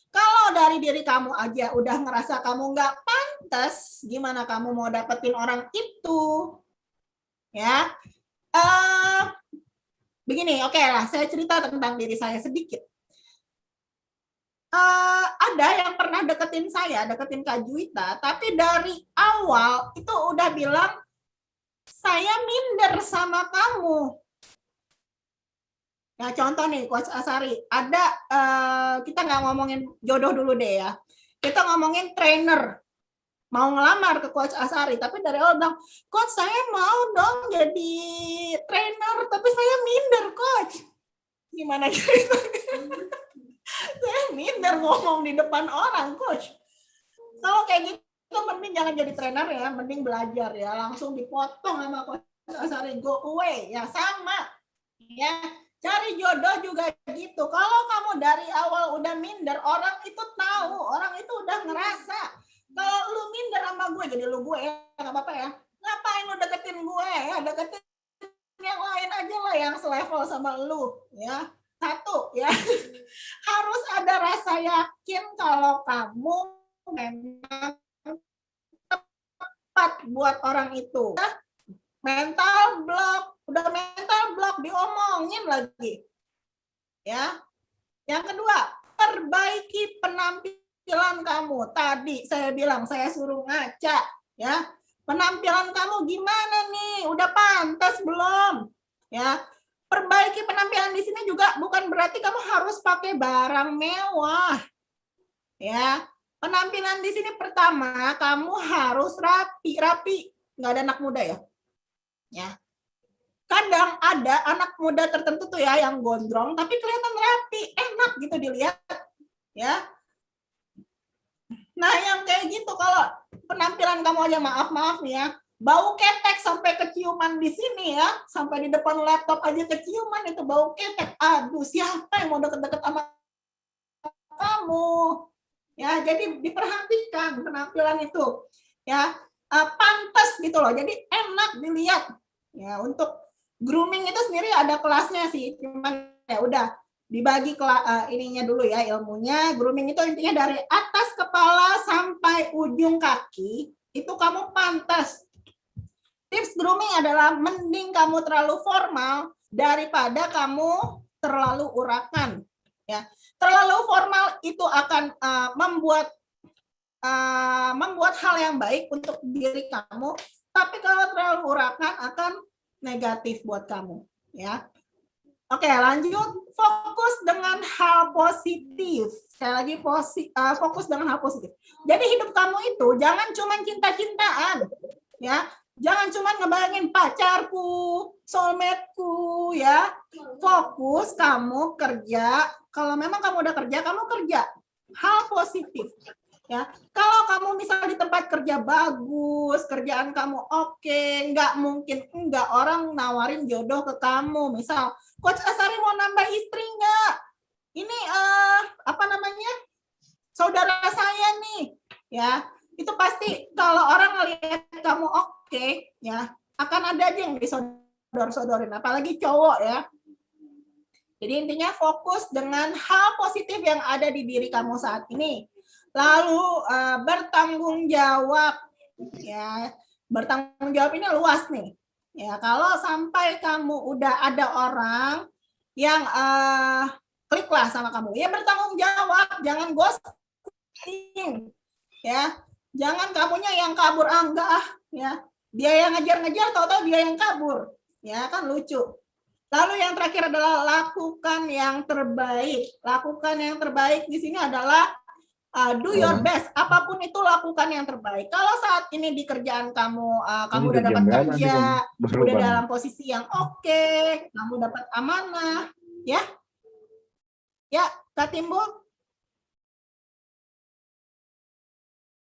Kalau dari diri kamu aja udah ngerasa kamu nggak pantas, gimana kamu mau dapetin orang itu? Ya, begini, oke lah, saya cerita tentang diri saya sedikit. Ada yang pernah deketin saya, deketin Kak Juwita, tapi dari awal itu udah bilang, saya minder sama kamu. Ya, contoh nih, Coach Asari, ada, kita nggak ngomongin jodoh dulu deh ya. Kita ngomongin trainer. Mau ngelamar ke Coach Asari, tapi dari awal bilang, Coach saya mau dong jadi trainer, tapi saya minder, Coach. Gimana ceritanya? Saya minder ngomong di depan orang, Coach. Kalau kayak gitu, mending jangan jadi trainer ya, mending belajar ya, langsung dipotong sama Coach Asari, go away, ya sama. Ya, cari jodoh juga gitu. Kalau kamu dari awal udah minder, orang itu tahu, orang itu udah ngerasa. Kalau lu minder sama gue, jadi lu gue ya, nggak apa-apa ya. Ngapain lu deketin gue ya, deketin yang lain aja lah yang selevel sama lu ya. Satu ya, harus ada rasa yakin kalau kamu memang tepat buat orang itu. Mental block, udah mental block diomongin lagi. Ya. Yang kedua, perbaiki penampilan kamu. Tadi saya bilang saya suruh ngaca, ya. Penampilan kamu gimana nih? Udah pantas belum? Ya. Perbaiki penampilan di sini juga bukan berarti kamu harus pakai barang mewah. Ya. Penampilan di sini pertama kamu harus rapi. Nggak ada anak muda ya. Ya. Kadang ada anak muda tertentu tuh ya yang gondrong tapi kelihatan rapi, enak gitu dilihat. Ya. Nah, yang kayak gitu kalau penampilan kamu aja maaf nih ya, bau ketek sampai keciuman di sini ya, sampai di depan laptop aja keciuman itu bau ketek. Aduh, siapa yang mau deket-deket sama kamu? Ya, jadi diperhatikan penampilan itu. Ya, pantas gitu loh. Jadi enak dilihat. Ya, untuk grooming itu sendiri ada kelasnya sih. Cuman ya udah dibagi ininya dulu ya ilmunya. Grooming itu intinya dari atas kepala sampai ujung kaki itu kamu pantas. Tips grooming adalah mending kamu terlalu formal daripada kamu terlalu urakan. Ya, terlalu formal itu akan membuat hal yang baik untuk diri kamu, tapi kalau terlalu urakan akan negatif buat kamu. Ya. Oke, lanjut. Fokus dengan hal positif. Sekali lagi fokus dengan hal positif. Jadi hidup kamu itu jangan cuma cinta-cintaan, ya. Jangan cuma ngebayangin pacarku, soulmate-ku, ya. Fokus kamu kerja. Kalau memang kamu udah kerja, kamu kerja. Hal positif. Ya, kalau kamu misalnya di tempat kerja bagus, kerjaan kamu oke, nggak mungkin enggak orang nawarin jodoh ke kamu. Misal, Coach Asari mau nambah istri nggak? Ini apa namanya? Saudara saya nih, ya. Itu pasti kalau orang ngelihat kamu oke, ya, akan ada aja yang disodor-sodorin, apalagi cowok ya. Jadi intinya fokus dengan hal positif yang ada di diri kamu saat ini. Lalu bertanggung jawab, ya. Bertanggung jawab ini luas nih. Ya, kalau sampai kamu udah ada orang yang klik lah sama kamu, ya bertanggung jawab, jangan ghosting, ya. Jangan kamunya yang kabur, enggak ya. Dia yang ngejar-ngejar, tahu-tahu dia yang kabur, ya kan lucu. Lalu yang terakhir adalah lakukan yang terbaik. Lakukan yang terbaik di sini adalah do your best, apapun itu lakukan yang terbaik. Kalau saat ini di kerjaan kamu, kamu udah dapat kerja, udah dalam posisi yang oke, kamu dapat amanah, ya, Kak Timbul,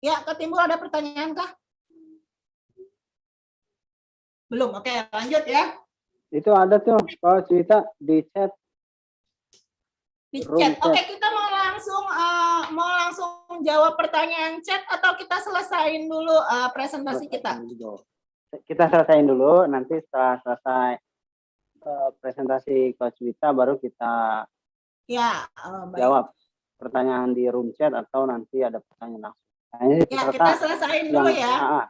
Kak Timbul ada pertanyaan kah? Belum, oke, lanjut ya. Itu ada tuh kalau cerita di chat. Di chat. Oke, kita mau langsung jawab pertanyaan chat atau kita selesain dulu presentasi kita? Kita selesaiin dulu, nanti setelah selesai presentasi Coach Wita baru kita jawab pertanyaan di room chat atau nanti ada pertanyaan langsung. Ya, kita selesain dulu ya,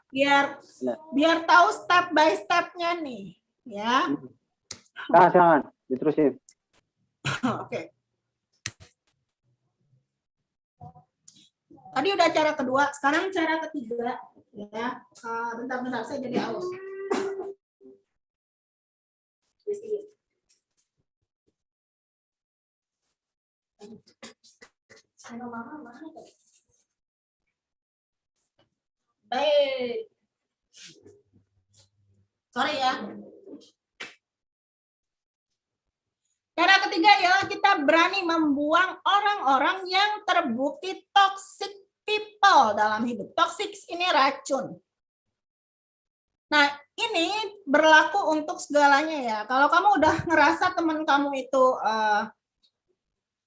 biar tahu step by step-nya nih, ya. Silakan, diterusin. Oke. Tadi udah cara kedua, sekarang cara ketiga, ya. Bentar-bentar saya jadi aus. Baik. Sorry ya. Cara ketiga ialah kita berani membuang orang-orang yang terbukti toxic people dalam hidup. Toxic ini racun. Nah, ini berlaku untuk segalanya ya. Kalau kamu udah ngerasa teman kamu itu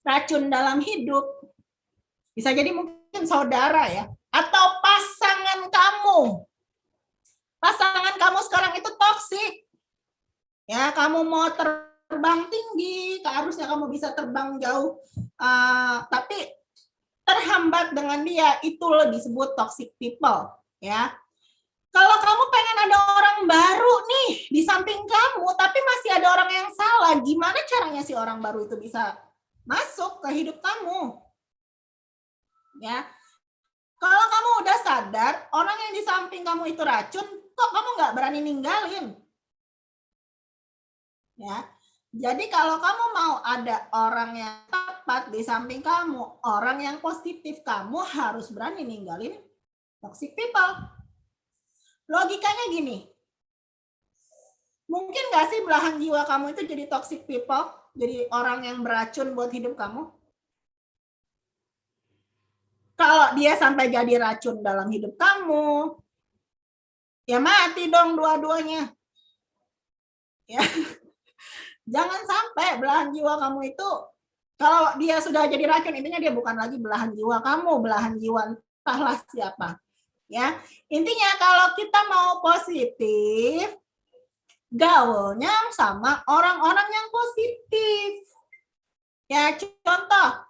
racun dalam hidup, bisa jadi mungkin saudara ya, atau pasangan kamu. Pasangan kamu sekarang itu toksik. Ya, kamu mau terbang tinggi, harusnya kamu bisa terbang jauh, tapi terhambat dengan dia, itu disebut toxic people, ya. Kalau kamu pengen ada orang baru nih di samping kamu, tapi masih ada orang yang salah, gimana caranya si orang baru itu bisa masuk ke hidup kamu? Ya, kalau kamu udah sadar orang yang di samping kamu itu racun, kok kamu nggak berani ninggalin? Ya, jadi kalau kamu mau ada orang yang tepat di samping kamu, orang yang positif, kamu harus berani ninggalin toxic people. Logikanya gini, mungkin nggak sih belahan jiwa kamu itu jadi toxic people, jadi orang yang beracun buat hidup kamu? Kalau dia sampai jadi racun dalam hidup kamu, ya mati dong dua-duanya. Ya. Jangan sampai belahan jiwa kamu itu, kalau dia sudah jadi racun, intinya dia bukan lagi belahan jiwa kamu, belahan jiwa entahlah siapa. Ya, intinya kalau kita mau positif, gaulnya sama orang-orang yang positif. Ya, contoh,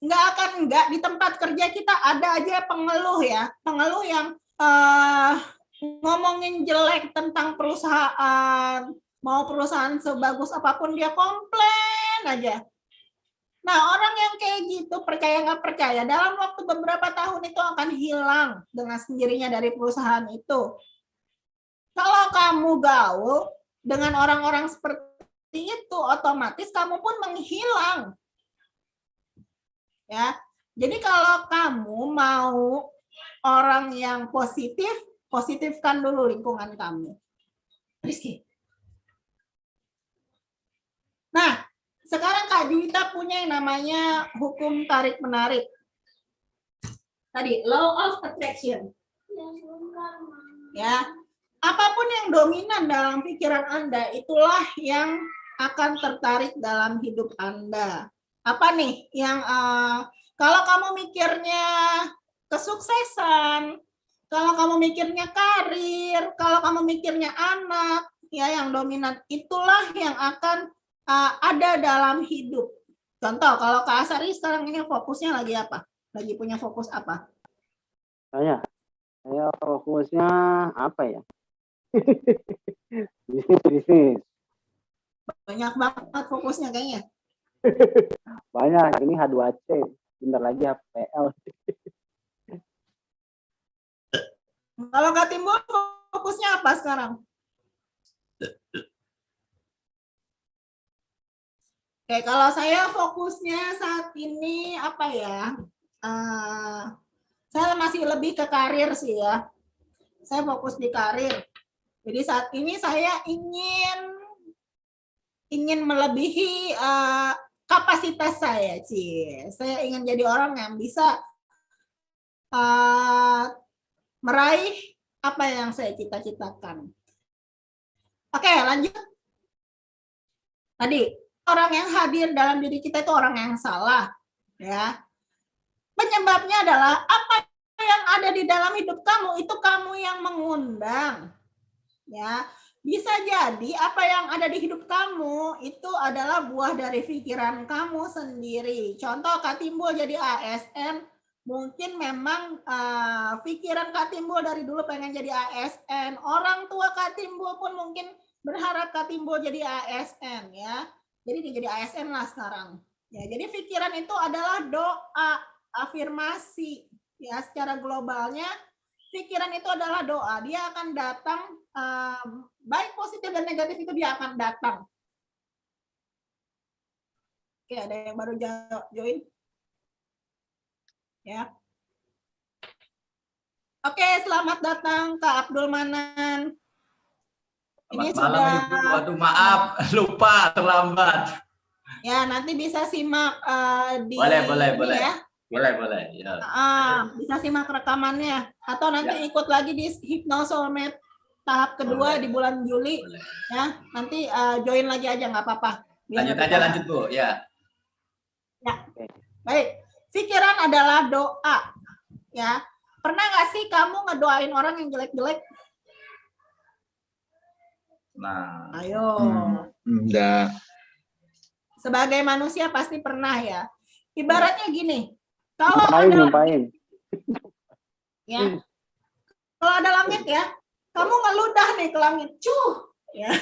nggak di tempat kerja kita ada aja pengeluh ya, pengeluh yang ngomongin jelek tentang perusahaan, mau perusahaan sebagus apapun dia komplain aja. Nah, orang yang kayak gitu, percaya nggak percaya, dalam waktu beberapa tahun itu akan hilang dengan sendirinya dari perusahaan itu. Kalau kamu gaul dengan orang-orang seperti itu, otomatis kamu pun menghilang. Ya. Jadi kalau kamu mau orang yang positif, positifkan dulu lingkungan kamu. Rizky. Nah, sekarang Kak Juwita punya yang namanya hukum tarik-menarik. Tadi, law of attraction. Ya, apapun yang dominan dalam pikiran Anda, itulah yang akan tertarik dalam hidup Anda. Apa nih yang kalau kamu mikirnya kesuksesan, kalau kamu mikirnya karir, kalau kamu mikirnya anak, ya yang dominan itulah yang akan ada dalam hidup. Contoh, kalau Kak Asari sekarang ini fokusnya lagi apa? Lagi punya fokus apa? Saya fokusnya apa ya? Bisnis. Banyak banget fokusnya kayaknya. Banyak, ini H2C. Bentar lagi HPL. Kalau Kak Timbul fokusnya apa sekarang? Oke, kalau saya fokusnya saat ini apa ya? Saya masih lebih ke karir sih ya. Saya fokus di karir. Jadi saat ini saya ingin melebihi kapasitas saya, Saya ingin jadi orang yang bisa meraih apa yang saya cita-citakan. Oke, lanjut. Tadi orang yang hadir dalam diri kita itu orang yang salah, ya. Penyebabnya adalah apa yang ada di dalam hidup kamu itu kamu yang mengundang, ya. Bisa jadi apa yang ada di hidup kamu itu adalah buah dari pikiran kamu sendiri. Contoh Kak Timbul jadi ASN, mungkin memang pikiran Kak Timbul dari dulu pengen jadi ASN. Orang tua Kak Timbul pun mungkin berharap Kak Timbul jadi ASN, ya. Jadi dia jadi ASN lah sekarang. Ya, jadi pikiran itu adalah doa, afirmasi. Ya, secara globalnya pikiran itu adalah doa. Dia akan datang, baik positif dan negatif itu dia akan datang. Oke, ada yang baru join? Ya. Oke, selamat datang Kak Abdul Manan. Ini Selamat malam, sudah. Ibu. Waduh, maaf, lupa, terlambat. Ya, nanti bisa simak di Boleh. ya. Boleh. Ya. Bisa simak rekamannya. Atau nanti ikut lagi di Hypno Soulmate tahap kedua di bulan Juli. Boleh. Ya, nanti join lagi aja, nggak apa-apa. Lanjut, Bu. Ya. Ya, baik. Pikiran adalah doa. Ya, pernah nggak sih kamu ngedoain orang yang jelek-jelek? Nah, Ayo. Enggak. Sebagai manusia pasti pernah ya. Ibaratnya gini, kalau Nyumpain. ya, kalau ada langit ya, kamu ngeludah nih ke langit, ya.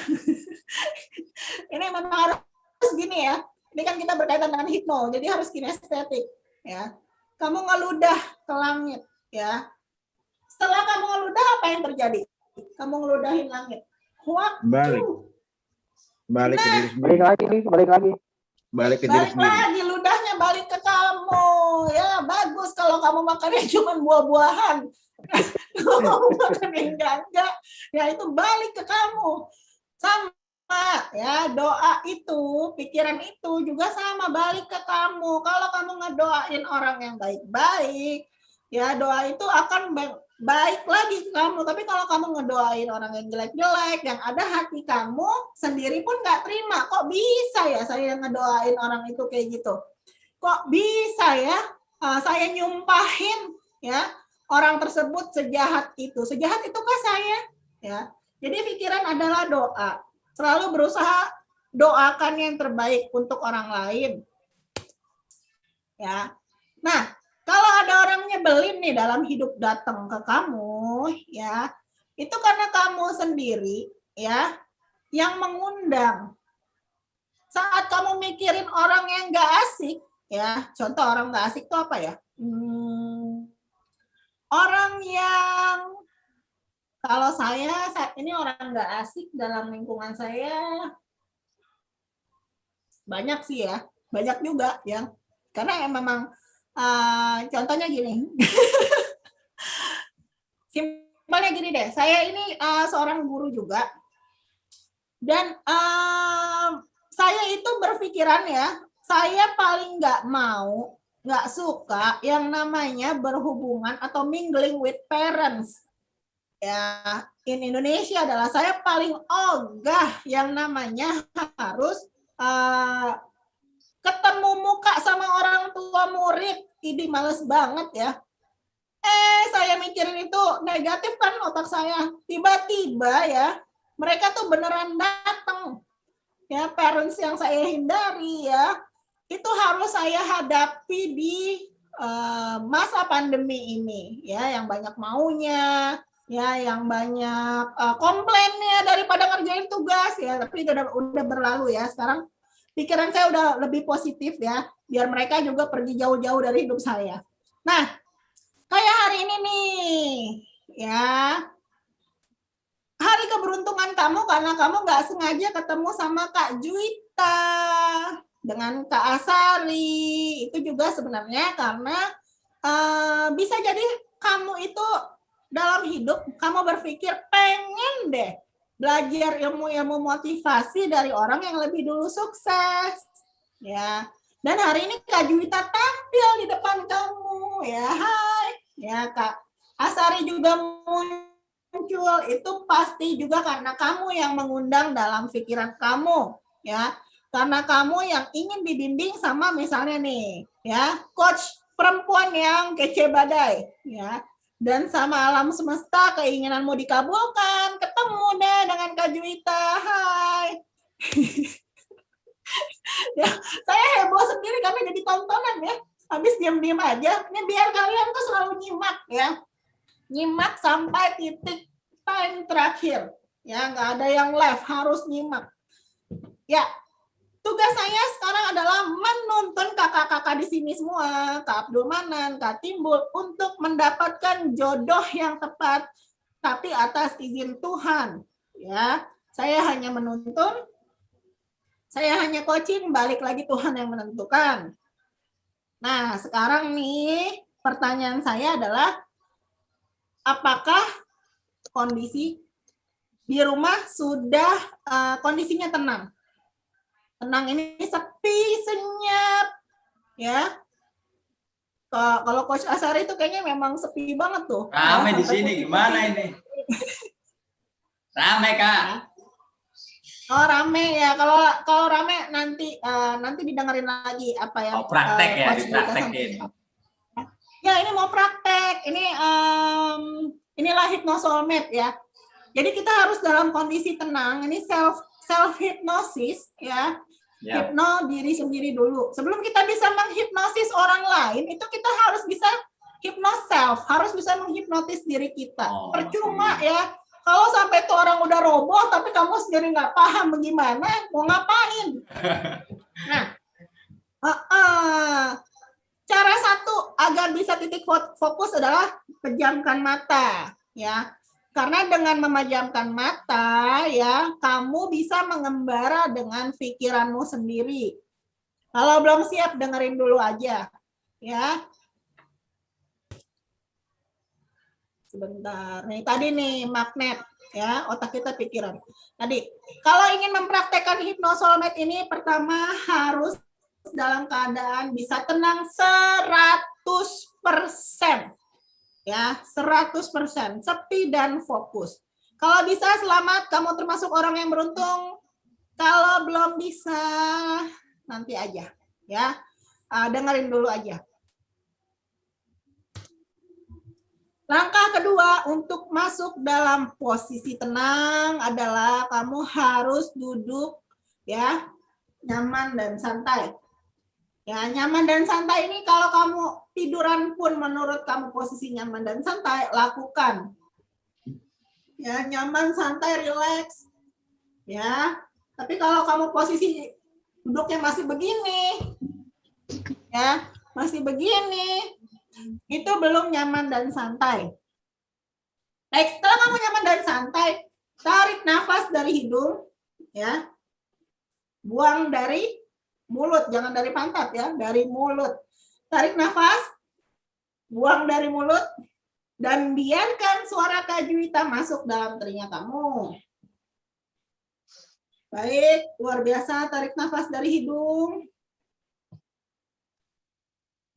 Ini memang harus gini ya. Ini kan kita berkaitan dengan hipno, jadi harus kinestetik, ya. Kamu ngeludah ke langit, ya. Setelah kamu ngeludah, apa yang terjadi? Kamu ngeludahin langit. Balik ke diri sendiri. Balik ke diri Balik sendiri. lagi, ludahnya balik ke kamu. Ya, bagus kalau kamu makannya cuma buah-buahan. Kalau makan yang enggak, ya itu balik ke kamu. Sama, ya, doa itu, pikiran itu juga sama balik ke kamu. Kalau kamu ngedoain orang yang baik-baik, ya doa itu akan baik lagi ke kamu. Tapi kalau kamu ngedoain orang yang jelek-jelek, yang ada hati kamu sendiri pun nggak terima. Kok bisa ya saya ngedoain orang itu kayak gitu? Kok bisa ya saya nyumpahin ya orang tersebut sejahat itu? Sejahat itukah saya? Ya. Jadi pikiran adalah doa. Selalu berusaha doakan yang terbaik untuk orang lain. Ya. Nah, kalau ada orang nyebelin nih dalam hidup datang ke kamu, ya, itu karena kamu sendiri, ya, yang mengundang. Saat kamu mikirin orang yang nggak asik, ya, contoh orang nggak asik itu apa ya? Orang yang, kalau saya saat ini orang nggak asik dalam lingkungan saya, banyak sih ya, banyak juga yang karena memang contohnya gini. Simpelnya gini deh, saya ini seorang guru juga, dan saya itu berpikiran ya, saya paling nggak suka yang namanya berhubungan atau mingling with parents. Ya, in Indonesia adalah saya paling ogah yang namanya harus ketemu muka sama orang tua murid. Ini males banget ya. Saya mikirin itu negatif kan otak saya. Tiba-tiba ya, mereka tuh beneran datang. Ya, parents yang saya hindari ya, itu harus saya hadapi di masa pandemi ini ya, yang banyak maunya ya, yang banyak komplainnya daripada ngerjain tugas ya, tapi itu udah berlalu ya. Sekarang pikiran saya udah lebih positif ya, biar mereka juga pergi jauh-jauh dari hidup saya. Nah, kayak hari ini nih ya, hari keberuntungan kamu karena kamu nggak sengaja ketemu sama Kak Juwita dengan Kak Asari. Itu juga sebenarnya karena bisa jadi kamu itu dalam hidup kamu berpikir pengen deh belajar ilmu-ilmu motivasi dari orang yang lebih dulu sukses ya. Dan hari ini Kak Juwita tampil di depan kamu ya. Hai ya, Kak Asari juga muncul, itu pasti juga karena kamu yang mengundang dalam pikiran kamu ya, karena kamu yang ingin dibimbing sama misalnya nih ya, coach perempuan yang kece badai ya, dan sama alam semesta keinginanmu dikabulkan, ketemu deh dengan Kak Juwita. Hai. Ya, saya heboh sendiri karena jadi tontonan ya, habis diam-diam aja. Ini biar kalian tuh selalu nyimak ya, nyimak sampai titik time terakhir ya, nggak ada yang left, harus nyimak ya. Tugas saya sekarang adalah menuntun kakak-kakak di sini semua, Kak Abdul Manan, Kak Timbul, untuk mendapatkan jodoh yang tepat, tapi atas izin Tuhan ya. Saya hanya menuntun, saya hanya coaching, balik lagi Tuhan yang menentukan. Nah, sekarang nih pertanyaan saya adalah, apakah kondisi di rumah sudah kondisinya tenang? Tenang ini sepi, senyap, ya. Kalau Coach Asari itu kayaknya memang sepi banget tuh. Rame ya, di sini, gimana ini? Rame Kak. Oh rame ya. Kalau rame nanti didengerin lagi apa yang praktek ya, Coach dipraktekin. Ya ini mau praktek. Inilah hypnosoulmate ya. Jadi kita harus dalam kondisi tenang. Ini self hypnosis ya. Hipno diri sendiri dulu. Sebelum kita bisa menghipnosis orang lain, itu kita harus bisa hypno self, harus bisa menghipnotis diri kita. Percuma ya, kalau sampai itu orang udah roboh, tapi kamu sendiri nggak paham bagaimana, mau ngapain? Nah, cara satu agar bisa titik fokus adalah pejamkan mata, ya. Karena dengan memejamkan mata, ya, kamu bisa mengembara dengan pikiranmu sendiri. Kalau belum siap, dengerin dulu aja, ya. Sebentar, nih tadi nih magnet, ya, otak kita pikiran. Tadi, kalau ingin mempraktekkan hypnosoulmate ini, pertama harus dalam keadaan bisa tenang 100%. Ya, 100%, sepi dan fokus. Kalau bisa selamat, kamu termasuk orang yang beruntung. Kalau belum bisa, nanti aja, ya. Dengerin dulu aja. Langkah kedua untuk masuk dalam posisi tenang adalah kamu harus duduk, ya, nyaman dan santai. Ya, nyaman dan santai ini kalau kamu tiduran pun menurut kamu posisi nyaman dan santai, lakukan. Ya, nyaman, santai, relax. Ya, tapi kalau kamu posisi duduknya masih begini, ya, masih begini, itu belum nyaman dan santai. Baik, setelah kamu nyaman dan santai, tarik nafas dari hidung, ya, buang dari mulut, jangan dari pantat ya, dari mulut. Tarik nafas, buang dari mulut, dan biarkan suara Kak Juwita masuk dalam telinga kamu. Baik, luar biasa. Tarik nafas dari hidung.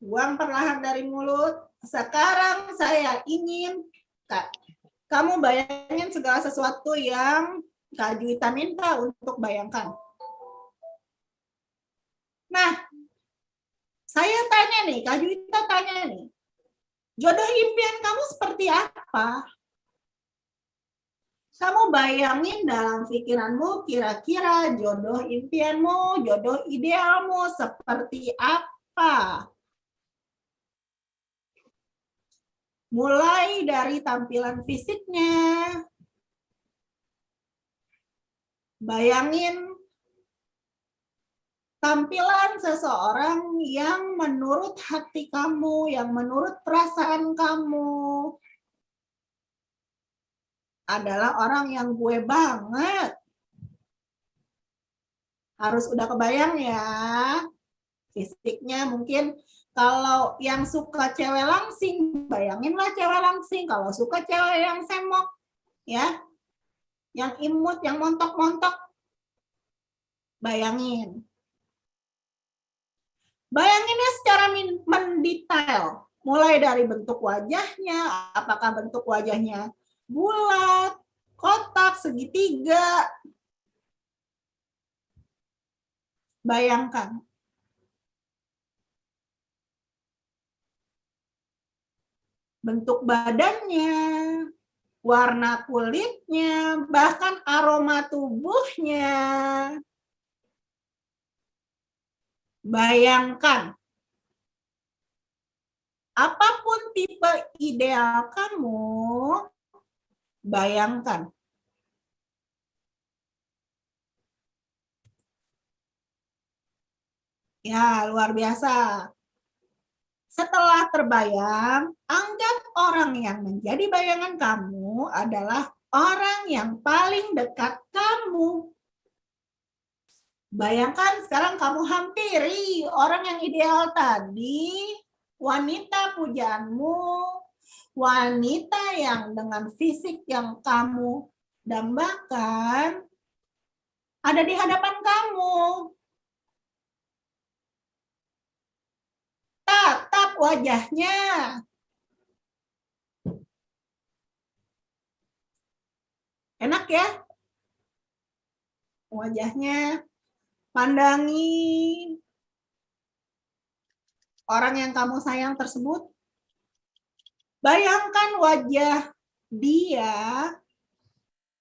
Buang perlahan dari mulut. Sekarang saya ingin kamu bayangin segala sesuatu yang Kak Juwita minta untuk bayangkan. Nah, saya tanya nih, Kak Juwita tanya nih, jodoh impian kamu seperti apa? Kamu bayangin dalam pikiranmu kira-kira jodoh impianmu, jodoh idealmu seperti apa? Mulai dari tampilan fisiknya. Bayangin tampilan seseorang yang menurut hati kamu, yang menurut perasaan kamu adalah orang yang gue banget. Harus udah kebayang ya. Fisiknya mungkin kalau yang suka cewek langsing, bayanginlah cewek langsing. Kalau suka cewek yang semok, ya, yang imut, yang montok-montok, bayangin. Bayanginnya secara mendetail, mulai dari bentuk wajahnya, apakah bentuk wajahnya bulat, kotak, segitiga. Bayangkan. Bentuk badannya, warna kulitnya, bahkan aroma tubuhnya. Bayangkan. Apapun tipe ideal kamu, bayangkan. Ya, luar biasa. Setelah terbayang, anggap orang yang menjadi bayangan kamu adalah orang yang paling dekat kamu. Bayangkan sekarang kamu hampiri orang yang ideal tadi, wanita pujaanmu, wanita yang dengan fisik yang kamu dambakan, ada di hadapan kamu. Tatap wajahnya. Enak ya? Wajahnya. Pandangi orang yang kamu sayang tersebut. Bayangkan wajah dia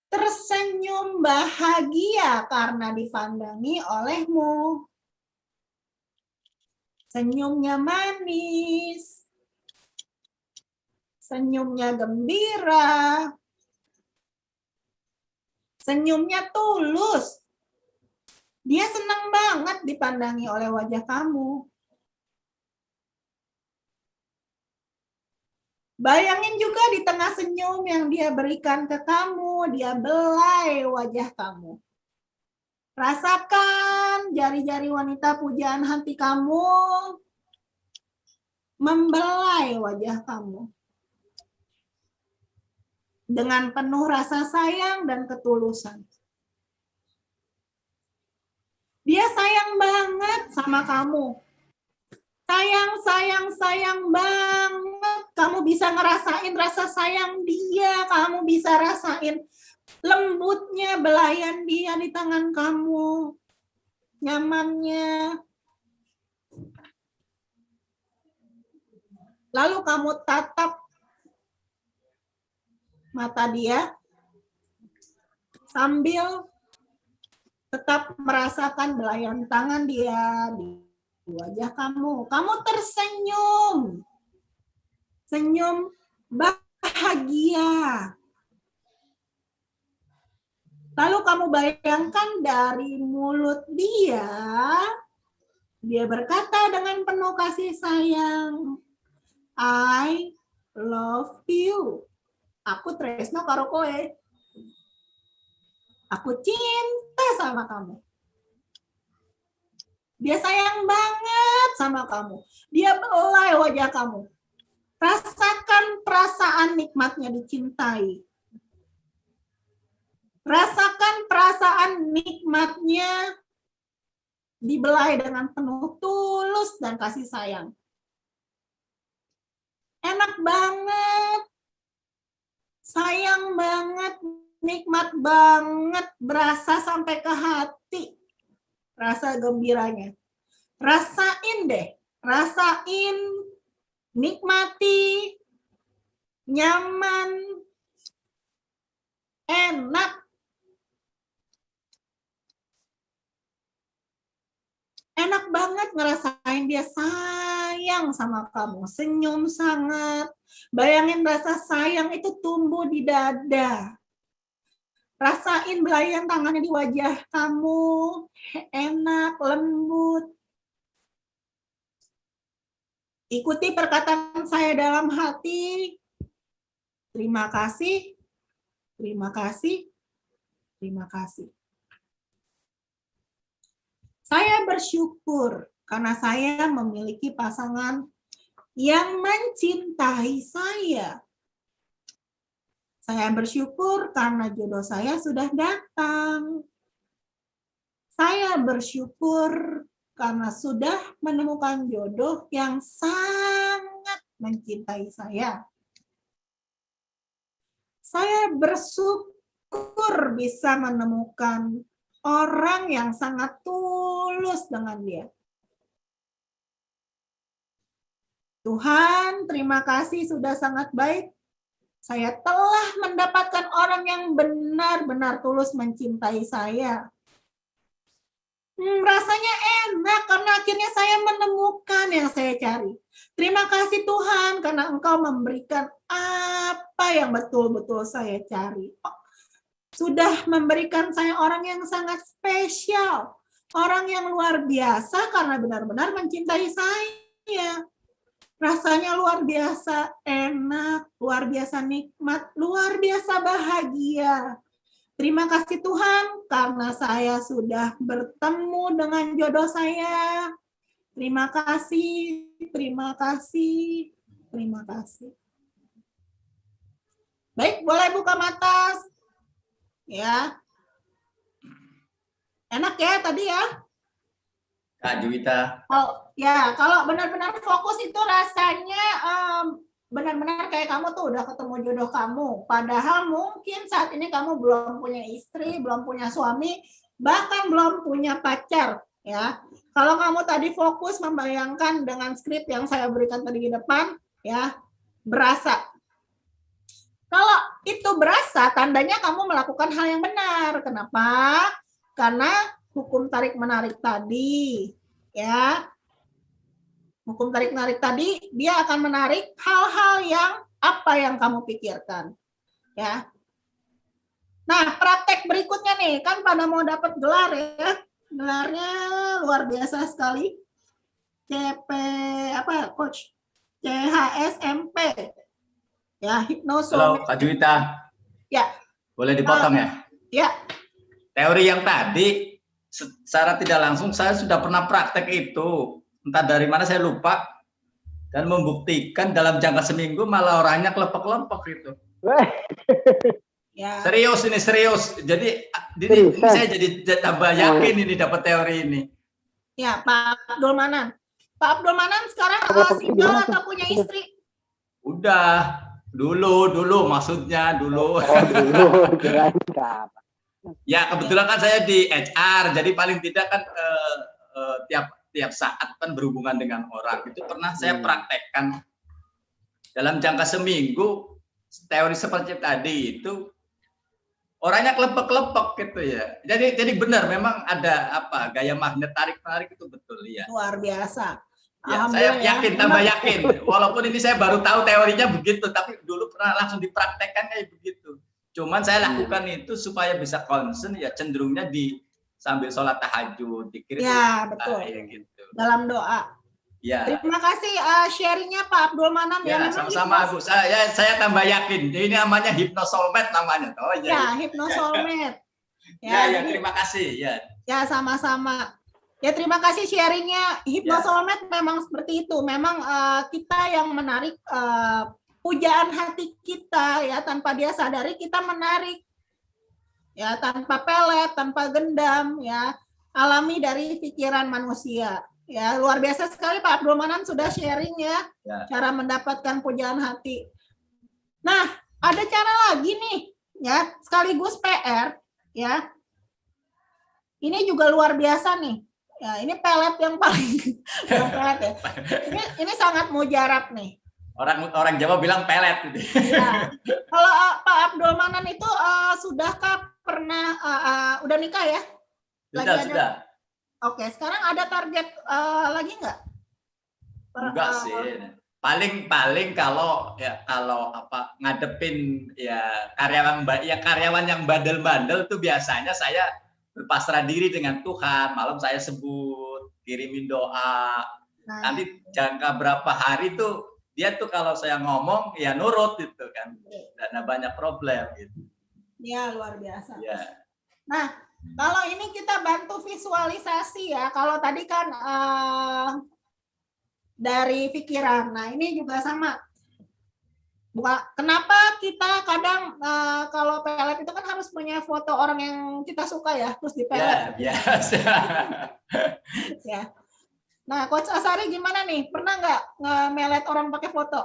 tersenyum bahagia karena dipandangi olehmu. Senyumnya manis, senyumnya gembira, senyumnya tulus. Dia senang banget dipandangi oleh wajah kamu. Bayangin juga di tengah senyum yang dia berikan ke kamu, dia belai wajah kamu. Rasakan jari-jari wanita pujaan hati kamu membelai wajah kamu. Dengan penuh rasa sayang dan ketulusan. Dia sayang banget sama kamu. Sayang banget. Kamu bisa ngerasain rasa sayang dia. Kamu bisa rasain lembutnya belayan dia di tangan kamu. Nyamannya. Lalu kamu tatap mata dia sambil tetap merasakan belayan tangan dia di wajah kamu. Kamu tersenyum. Senyum bahagia. Lalu kamu bayangkan dari mulut dia, dia berkata dengan penuh kasih sayang, I love you. Aku tresno karo kowe. Aku cinta sama kamu. Dia sayang banget sama kamu. Dia belai wajah kamu. Rasakan perasaan nikmatnya dicintai. Rasakan perasaan nikmatnya dibelai dengan penuh tulus dan kasih sayang. Enak banget. Sayang banget, nikmat banget, berasa sampai ke hati. Rasa gembiranya. Rasain deh, rasain, nikmati, nyaman, enak. Enak banget ngerasain dia sayang sama kamu, senyum sangat. Bayangin rasa sayang itu tumbuh di dada. Rasain belayan tangannya di wajah kamu, enak, lembut. Ikuti perkataan saya dalam hati. Terima kasih, terima kasih, terima kasih. Saya bersyukur karena saya memiliki pasangan yang mencintai saya. Saya bersyukur karena jodoh saya sudah datang. Saya bersyukur karena sudah menemukan jodoh yang sangat mencintai saya. Saya bersyukur bisa menemukan orang yang sangat tulus dengan dia. Tuhan, terima kasih sudah sangat baik. Saya telah mendapatkan orang yang benar-benar tulus mencintai saya. Rasanya enak karena akhirnya saya menemukan yang saya cari. Terima kasih Tuhan karena Engkau memberikan apa yang betul-betul saya cari. Sudah memberikan saya orang yang sangat spesial. Orang yang luar biasa karena benar-benar mencintai saya. Rasanya luar biasa enak, luar biasa nikmat, luar biasa bahagia. Terima kasih Tuhan karena saya sudah bertemu dengan jodoh saya. Terima kasih, terima kasih, terima kasih. Baik, boleh buka mata. Ya. Enak ya tadi ya? Kak Juwita. Kalau benar-benar fokus itu rasanya benar-benar kayak kamu tuh udah ketemu jodoh kamu. Padahal mungkin saat ini kamu belum punya istri, belum punya suami, bahkan belum punya pacar. Ya, kalau kamu tadi fokus membayangkan dengan skrip yang saya berikan tadi di depan, ya berasa. Kalau itu berasa, tandanya kamu melakukan hal yang benar. Kenapa? Karena hukum tarik-menarik tadi, ya. Hukum tarik-menarik tadi, dia akan menarik hal-hal yang apa yang kamu pikirkan. Ya. Nah, praktek berikutnya nih, kan pada mau dapat gelar ya. Gelarnya luar biasa sekali. Coach? CHSMP. Ya, hipnosomet. Halo, Kak Juwita. Ya. Boleh dipotong ya? Ya. Teori yang tadi secara tidak langsung saya sudah pernah praktek itu. Entah dari mana saya lupa. Dan membuktikan dalam jangka seminggu malah orangnya kelepek-kelepek itu. Ya. Serius ini, serius. Jadi ini saya jadi tambah yakin ini dapat teori ini. Ya, Pak Abdul Manan. Pak Abdul Manan sekarang single atau punya istri? Udah, dulu maksudnya dulu. Oh, dulu. Ya kebetulan kan saya di HR, jadi paling tidak kan tiap saat kan berhubungan dengan orang. Itu pernah saya praktekkan dalam jangka seminggu. Teori seperti tadi itu orangnya kelepek-kelepek gitu ya. Jadi benar memang ada apa gaya magnet tarik-menarik itu betul ya. Luar biasa. Ya, saya yakin, tambah yakin. Walaupun ini saya baru tahu teorinya begitu, tapi dulu pernah langsung dipraktekkan kayak begitu. Cuman saya lakukan itu supaya bisa concern ya, cenderungnya di sambil sholat tahajud, dikir. Ya, betul. Ya, gitu. Dalam doa. Ya. Terima kasih sharingnya Pak Abdul Manan. Ya, sama-sama Bu. Saya tambah yakin. Ini namanya hipnosoulmate namanya. Oh ya. Ya, hipnosoulmate. Ya, terima kasih. Ya. Ya, sama-sama. Ya, terima kasih sharingnya. Hipnosoulmate memang seperti itu. Memang kita yang menarik pujaan hati kita ya, tanpa dia sadari kita menarik. Ya, tanpa pelet, tanpa gendam ya. Alami dari pikiran manusia. Ya, luar biasa sekali Pak Abdul Manan sudah sharing ya, cara mendapatkan pujaan hati. Nah, ada cara lagi nih ya, sekaligus PR ya. Ini juga luar biasa nih. Ya, ini pelet yang paling pelet ya. Ini sangat mujarab nih. Orang Jawa bilang pelet gitu. Ya. Kalau Pak Abdul Manan itu sudahkah pernah udah nikah ya? Sudah. Oke, sekarang ada target lagi nggak? Enggak sih. Paling kalau ngadepin ya karyawan yang bandel-bandel tuh biasanya saya berpasrah diri dengan Tuhan, malam saya sebut, kirimin doa. Nanti jangka berapa hari tuh dia tuh kalau saya ngomong ya nurut gitu kan. Karena banyak problem gitu. Ya, luar biasa. Ya. Nah, kalau ini kita bantu visualisasi ya. Kalau tadi kan dari pikiran. Nah, ini juga sama. Kenapa kita kadang kalau pelet itu kan harus punya foto orang yang kita suka ya, terus dipelet. Ya, biasa. Ya. Nah, Coach Asari gimana nih? Pernah nggak nge-melet orang pakai foto?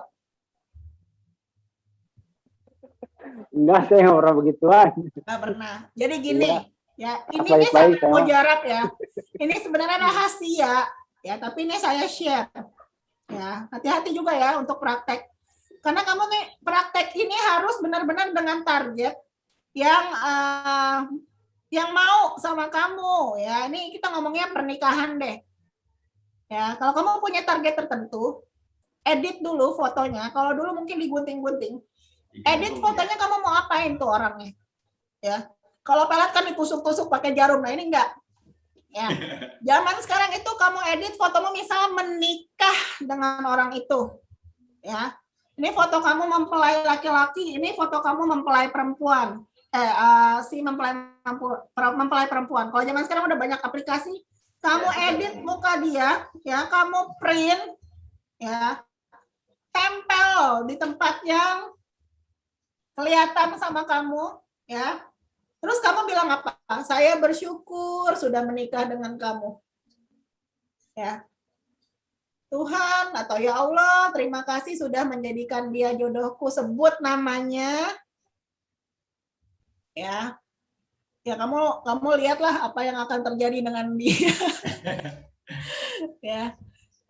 Enggak, saya nggak pernah begituan. Nggak pernah. Jadi gini, ya ini Baik-baik, sangat mujarab ya. Ini sebenarnya rahasia, ya. Tapi ini saya share. Ya, hati-hati juga ya untuk praktek. Karena kamu nih praktek ini harus benar-benar dengan target yang mau sama kamu ya. Ini kita ngomongnya pernikahan deh. Ya, kalau kamu punya target tertentu, edit dulu fotonya. Kalau dulu mungkin digunting-gunting. Edit fotonya kamu mau apain tuh orangnya. Ya. Kalau pelet kan ditusuk-tusuk pakai jarum. Nah, ini enggak. Ya. Zaman sekarang itu kamu edit fotomu misal menikah dengan orang itu. Ya. Ini foto kamu mempelai laki-laki, ini foto kamu mempelai perempuan. Mempelai perempuan. Kalau zaman sekarang udah banyak aplikasi, kamu edit muka dia, ya, kamu print, ya, tempel di tempat yang kelihatan sama kamu, ya. Terus kamu bilang apa? Saya bersyukur sudah menikah dengan kamu. Ya. Tuhan atau ya Allah, terima kasih sudah menjadikan dia jodohku, sebut namanya. Ya. Ya, kamu lihatlah apa yang akan terjadi dengan dia. Ya.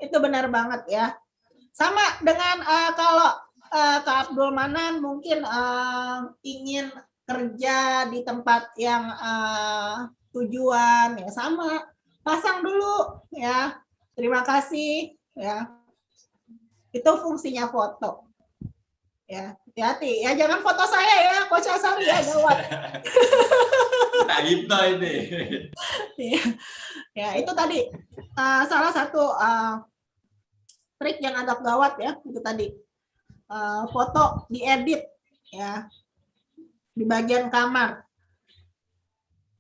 Itu benar banget ya. Sama dengan kalau Kak Abdul Manan mungkin ingin kerja di tempat yang tujuan ya, sama. Pasang dulu ya. Terima kasih. Ya, itu fungsinya foto. Ya, hati-hati. Ya, jangan foto saya ya, Coach Asari ya, gawat. Nah, hipno ini. Ya, itu tadi salah satu trik yang agak gawat ya, itu tadi. Foto diedit ya di bagian kamar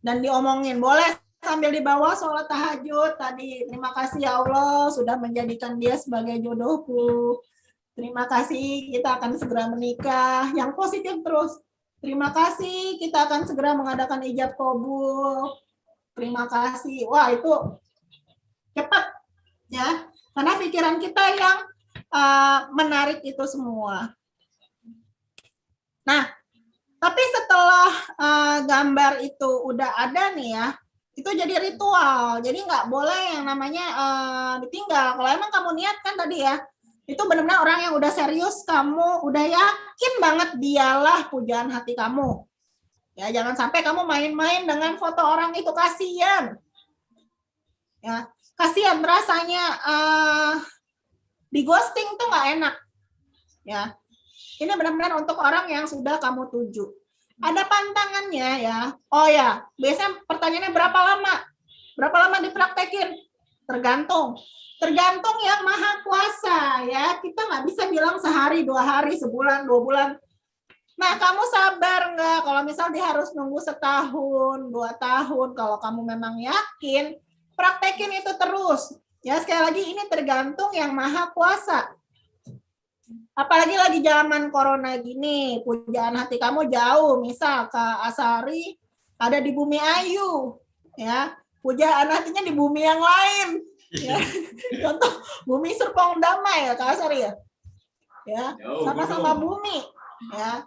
dan diomongin, boleh sambil di bawah sholat tahajud tadi. Terima kasih ya Allah sudah menjadikan dia sebagai jodohku. Terima kasih, kita akan segera menikah. Yang positif terus. Terima kasih, kita akan segera mengadakan ijab qabul. Terima kasih. Wah, itu cepat ya. Karena pikiran kita yang menarik itu semua. Nah, tapi setelah gambar itu udah ada nih ya, itu jadi ritual. Jadi nggak boleh yang namanya ditinggal. Kalau emang kamu niat kan tadi ya, itu benar-benar orang yang udah serius, kamu udah yakin banget dialah pujaan hati kamu. Ya, jangan sampai kamu main-main dengan foto orang itu, kasihan. Ya, kasihan rasanya di ghosting tuh nggak enak. Ya, ini benar-benar untuk orang yang sudah kamu tuju. Ada pantangannya ya. Oh ya, biasanya pertanyaannya berapa lama? Berapa lama dipraktekin? Tergantung. Tergantung yang maha kuasa ya. Kita nggak bisa bilang sehari, 2 hari, sebulan, 2 bulan. Nah, kamu sabar nggak? Kalau misal dia harus nunggu 1 tahun, 2 tahun, kalau kamu memang yakin, praktekin itu terus. Ya, sekali lagi ini tergantung yang Maha Kuasa. Apalagi lagi zaman corona gini, pujaan hati kamu jauh. Misal Kak Asari ada di Bumi Ayu, ya. Pujaan hatinya di bumi yang lain. Ya. Contoh Bumi Serpong Damai ya Kak Asari ya. Ya, sama-sama bumi, ya.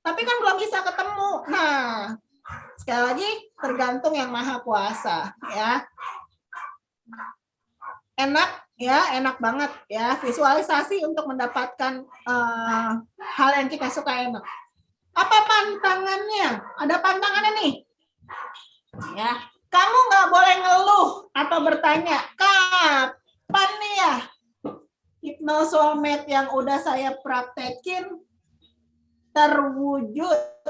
Tapi kan belum bisa ketemu. Nah, sekali lagi tergantung yang Maha Kuasa, ya. Enak ya, enak banget ya, visualisasi untuk mendapatkan hal yang kita suka enak. Apa pantangannya? Ada pantangannya nih. Ya, kamu nggak boleh ngeluh atau bertanya, kapan nih ya hipnosoulmate yang udah saya praktekin terwujud?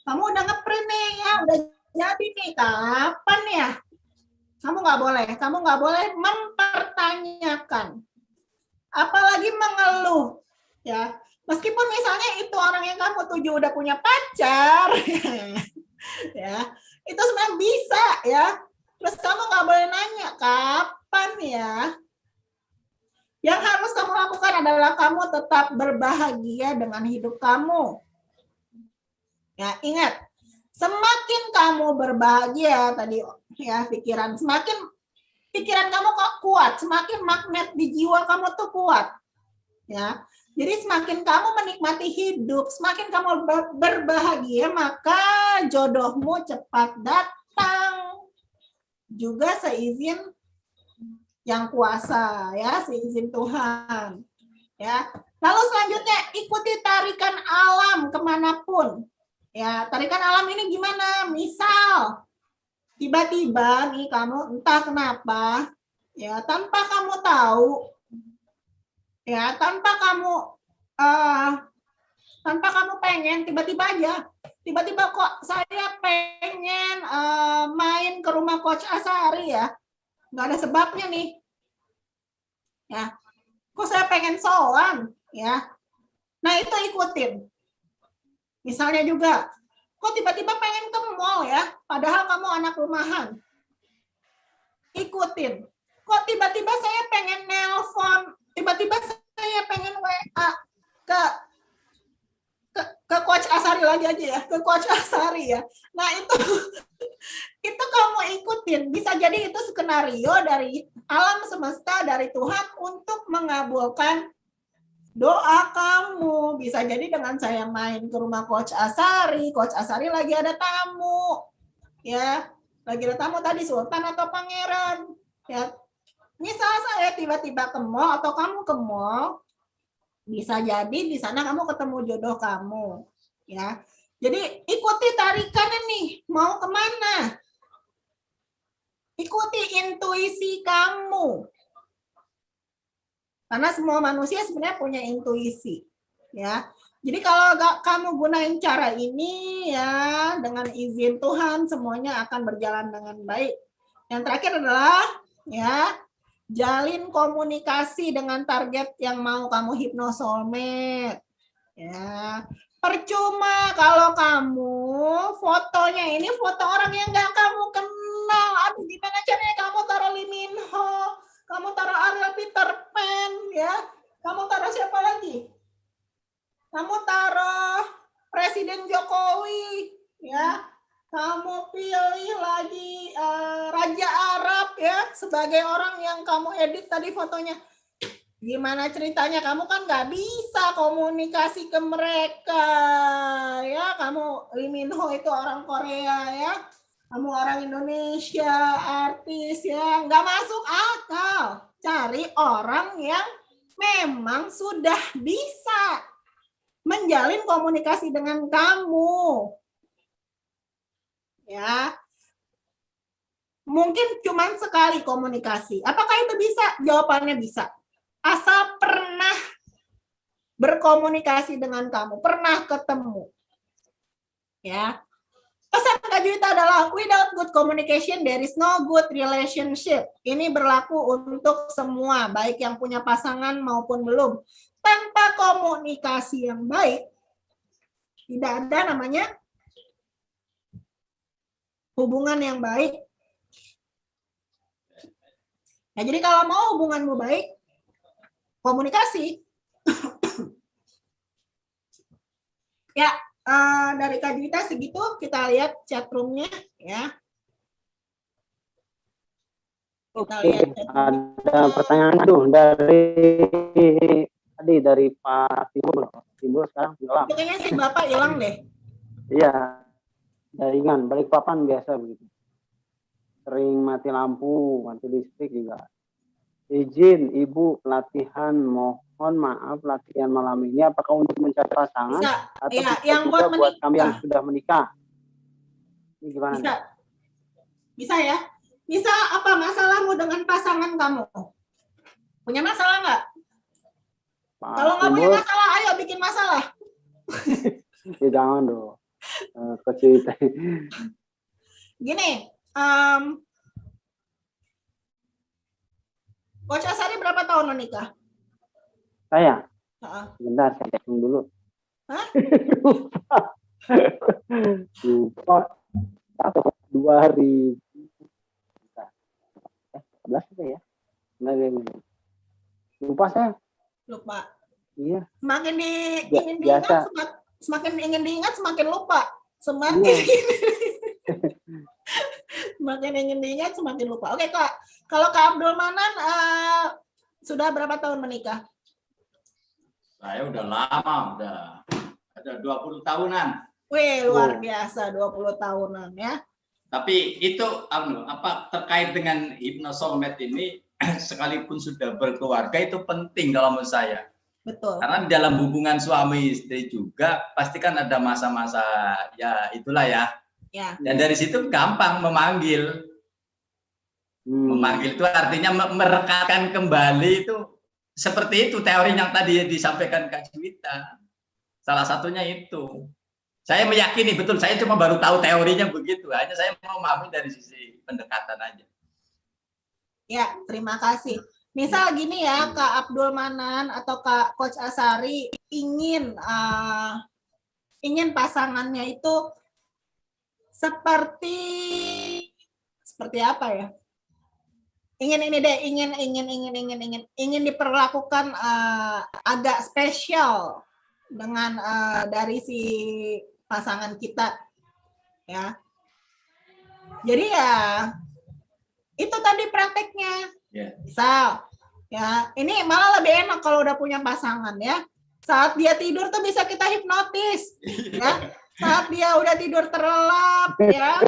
Kamu udah ngeprint nih ya, udah jadi nih, kapan ya? Kamu nggak boleh mempertanyakan, apalagi mengeluh, ya. Meskipun misalnya itu orang yang kamu tuju udah punya pacar, ya, itu sebenarnya bisa, ya. Terus kamu nggak boleh nanya kapan ya. Yang harus kamu lakukan adalah kamu tetap berbahagia dengan hidup kamu. Ya, ingat, semakin kamu berbahagia tadi ya, semakin pikiran kamu kok kuat, semakin magnet di jiwa kamu tuh kuat. Ya. Jadi semakin kamu menikmati hidup, semakin kamu berbahagia, maka jodohmu cepat datang. Juga seizin yang kuasa, ya, seizin Tuhan. Ya. Lalu selanjutnya ikuti tarikan alam kemanapun. Ya, tarikan alam ini gimana? Misal tiba-tiba nih kamu entah kenapa, ya, tanpa kamu tahu, ya, tanpa kamu pengen, tiba-tiba kok saya pengen main ke rumah Coach Asari ya, nggak ada sebabnya nih, ya, kok saya pengen sowan, ya, nah itu ikutin. Misalnya juga, kok tiba-tiba pengen ke mall ya, padahal kamu anak rumahan. Ikutin. Kok tiba-tiba saya pengen nelpon, tiba-tiba saya pengen WA ke Coach Asari lagi aja ya, ke Coach Asari ya. Nah itu kamu ikutin. Bisa jadi itu skenario dari alam semesta, dari Tuhan untuk mengabulkan doa kamu. Bisa jadi dengan saya main ke rumah Coach Asari lagi ada tamu, ya, lagi ada tamu tadi sultan atau pangeran, ya. Misal saya tiba-tiba ke mall atau kamu ke mall, bisa jadi di sana kamu ketemu jodoh kamu, ya. Jadi ikuti tarikannya nih, mau kemana? Ikuti intuisi kamu. Karena semua manusia sebenarnya punya intuisi, ya. Jadi kalau kamu gunain cara ini, ya, dengan izin Tuhan semuanya akan berjalan dengan baik. Yang terakhir adalah, ya, jalin komunikasi dengan target yang mau kamu hipnosoulmate, ya. Percuma kalau kamu fotonya ini foto orang yang nggak kamu kenal. Aduh, gimana caranya kamu taruh Lee Min Ho? Kamu taruh Ariel Peter Pan, ya. Kamu taruh siapa lagi? Kamu taruh Presiden Jokowi, ya. Kamu pilih lagi Raja Arab, ya, sebagai orang yang kamu edit tadi fotonya. Gimana ceritanya? Kamu kan nggak bisa komunikasi ke mereka, ya. Kamu Lee Min Ho itu orang Korea, ya. Kamu orang Indonesia, artis, ya, nggak masuk akal. Cari orang yang memang sudah bisa menjalin komunikasi dengan kamu, ya. Mungkin cuma sekali komunikasi. Apakah itu bisa? Jawabannya bisa. Asal pernah berkomunikasi dengan kamu, pernah ketemu, ya. Pesan Kak Juwita adalah without good communication there is no good relationship. Ini berlaku untuk semua, baik yang punya pasangan maupun belum. Tanpa komunikasi yang baik, tidak ada namanya hubungan yang baik. Nah, jadi kalau mau hubunganmu baik, komunikasi. Ya, dari Kak Juwita segitu, kita lihat chatroomnya ya. Kita Oke, lihat chatroomnya. ada pertanyaan tuh dari Pak Timbul. Timbul sekarang tenggelam. Kayaknya si Bapak hilang deh. Iya, jaringan Balikpapan biasa begitu. Sering mati lampu, mati listrik juga. Izin Ibu, pelatihan mohon maaf latihan malam ini apakah untuk mencari pasangan Bisa. atau Ya, bisa yang juga buat kami yang menikah. sudah menikah? Ini gimana? Bisa. Bisa ya? Bisa apa masalahmu dengan pasangan kamu? Punya masalah nggak? Pak Kalau nggak punya Timbul, masalah, ayo bikin masalah. ya jangan dong. Kecil. Gini, Coach Asari berapa tahun menikah? Saya, Heeh. sebentar saya hitung dulu. Hah? Lupa. 2000. 11 apa ya? Lupa saya. Lupa. Iya. Semakin Ya, ingin biasa. diingat, semakin ingin diingat, semakin lupa. Semakin semakin ingin diingat, semakin lupa. Oke, Kak. Kalau Kak Abdul Manan sudah berapa tahun menikah? Saya udah lama, udah ada 20 tahunan. Wih, luar biasa, 20 tahunan ya. Tapi itu terkait dengan hypnosoulmate ini sekalipun sudah berkeluarga itu penting kalau menurut saya. Betul. Karena di dalam hubungan suami istri juga pasti kan ada masa-masa ya itulah ya. Ya. Dan dari situ gampang memanggil. Memanggil itu artinya merekatkan kembali itu seperti itu teori yang tadi disampaikan Kak Juwita. Salah satunya itu. Saya meyakini betul, saya cuma baru tahu teorinya begitu. Hanya saya mau memahami dari sisi pendekatan aja. Ya, terima kasih. Misal gini ya, Kak Abdul Manan atau Kak Coach Asari ingin pasangannya itu seperti apa ya? Ingin diperlakukan agak spesial dengan dari si pasangan kita, ya. Jadi ya itu tadi prakteknya. Misal, ya ini malah lebih enak kalau udah punya pasangan ya. Saat dia tidur tuh bisa kita hipnotis, ya. Saat dia udah tidur terlelap, ya.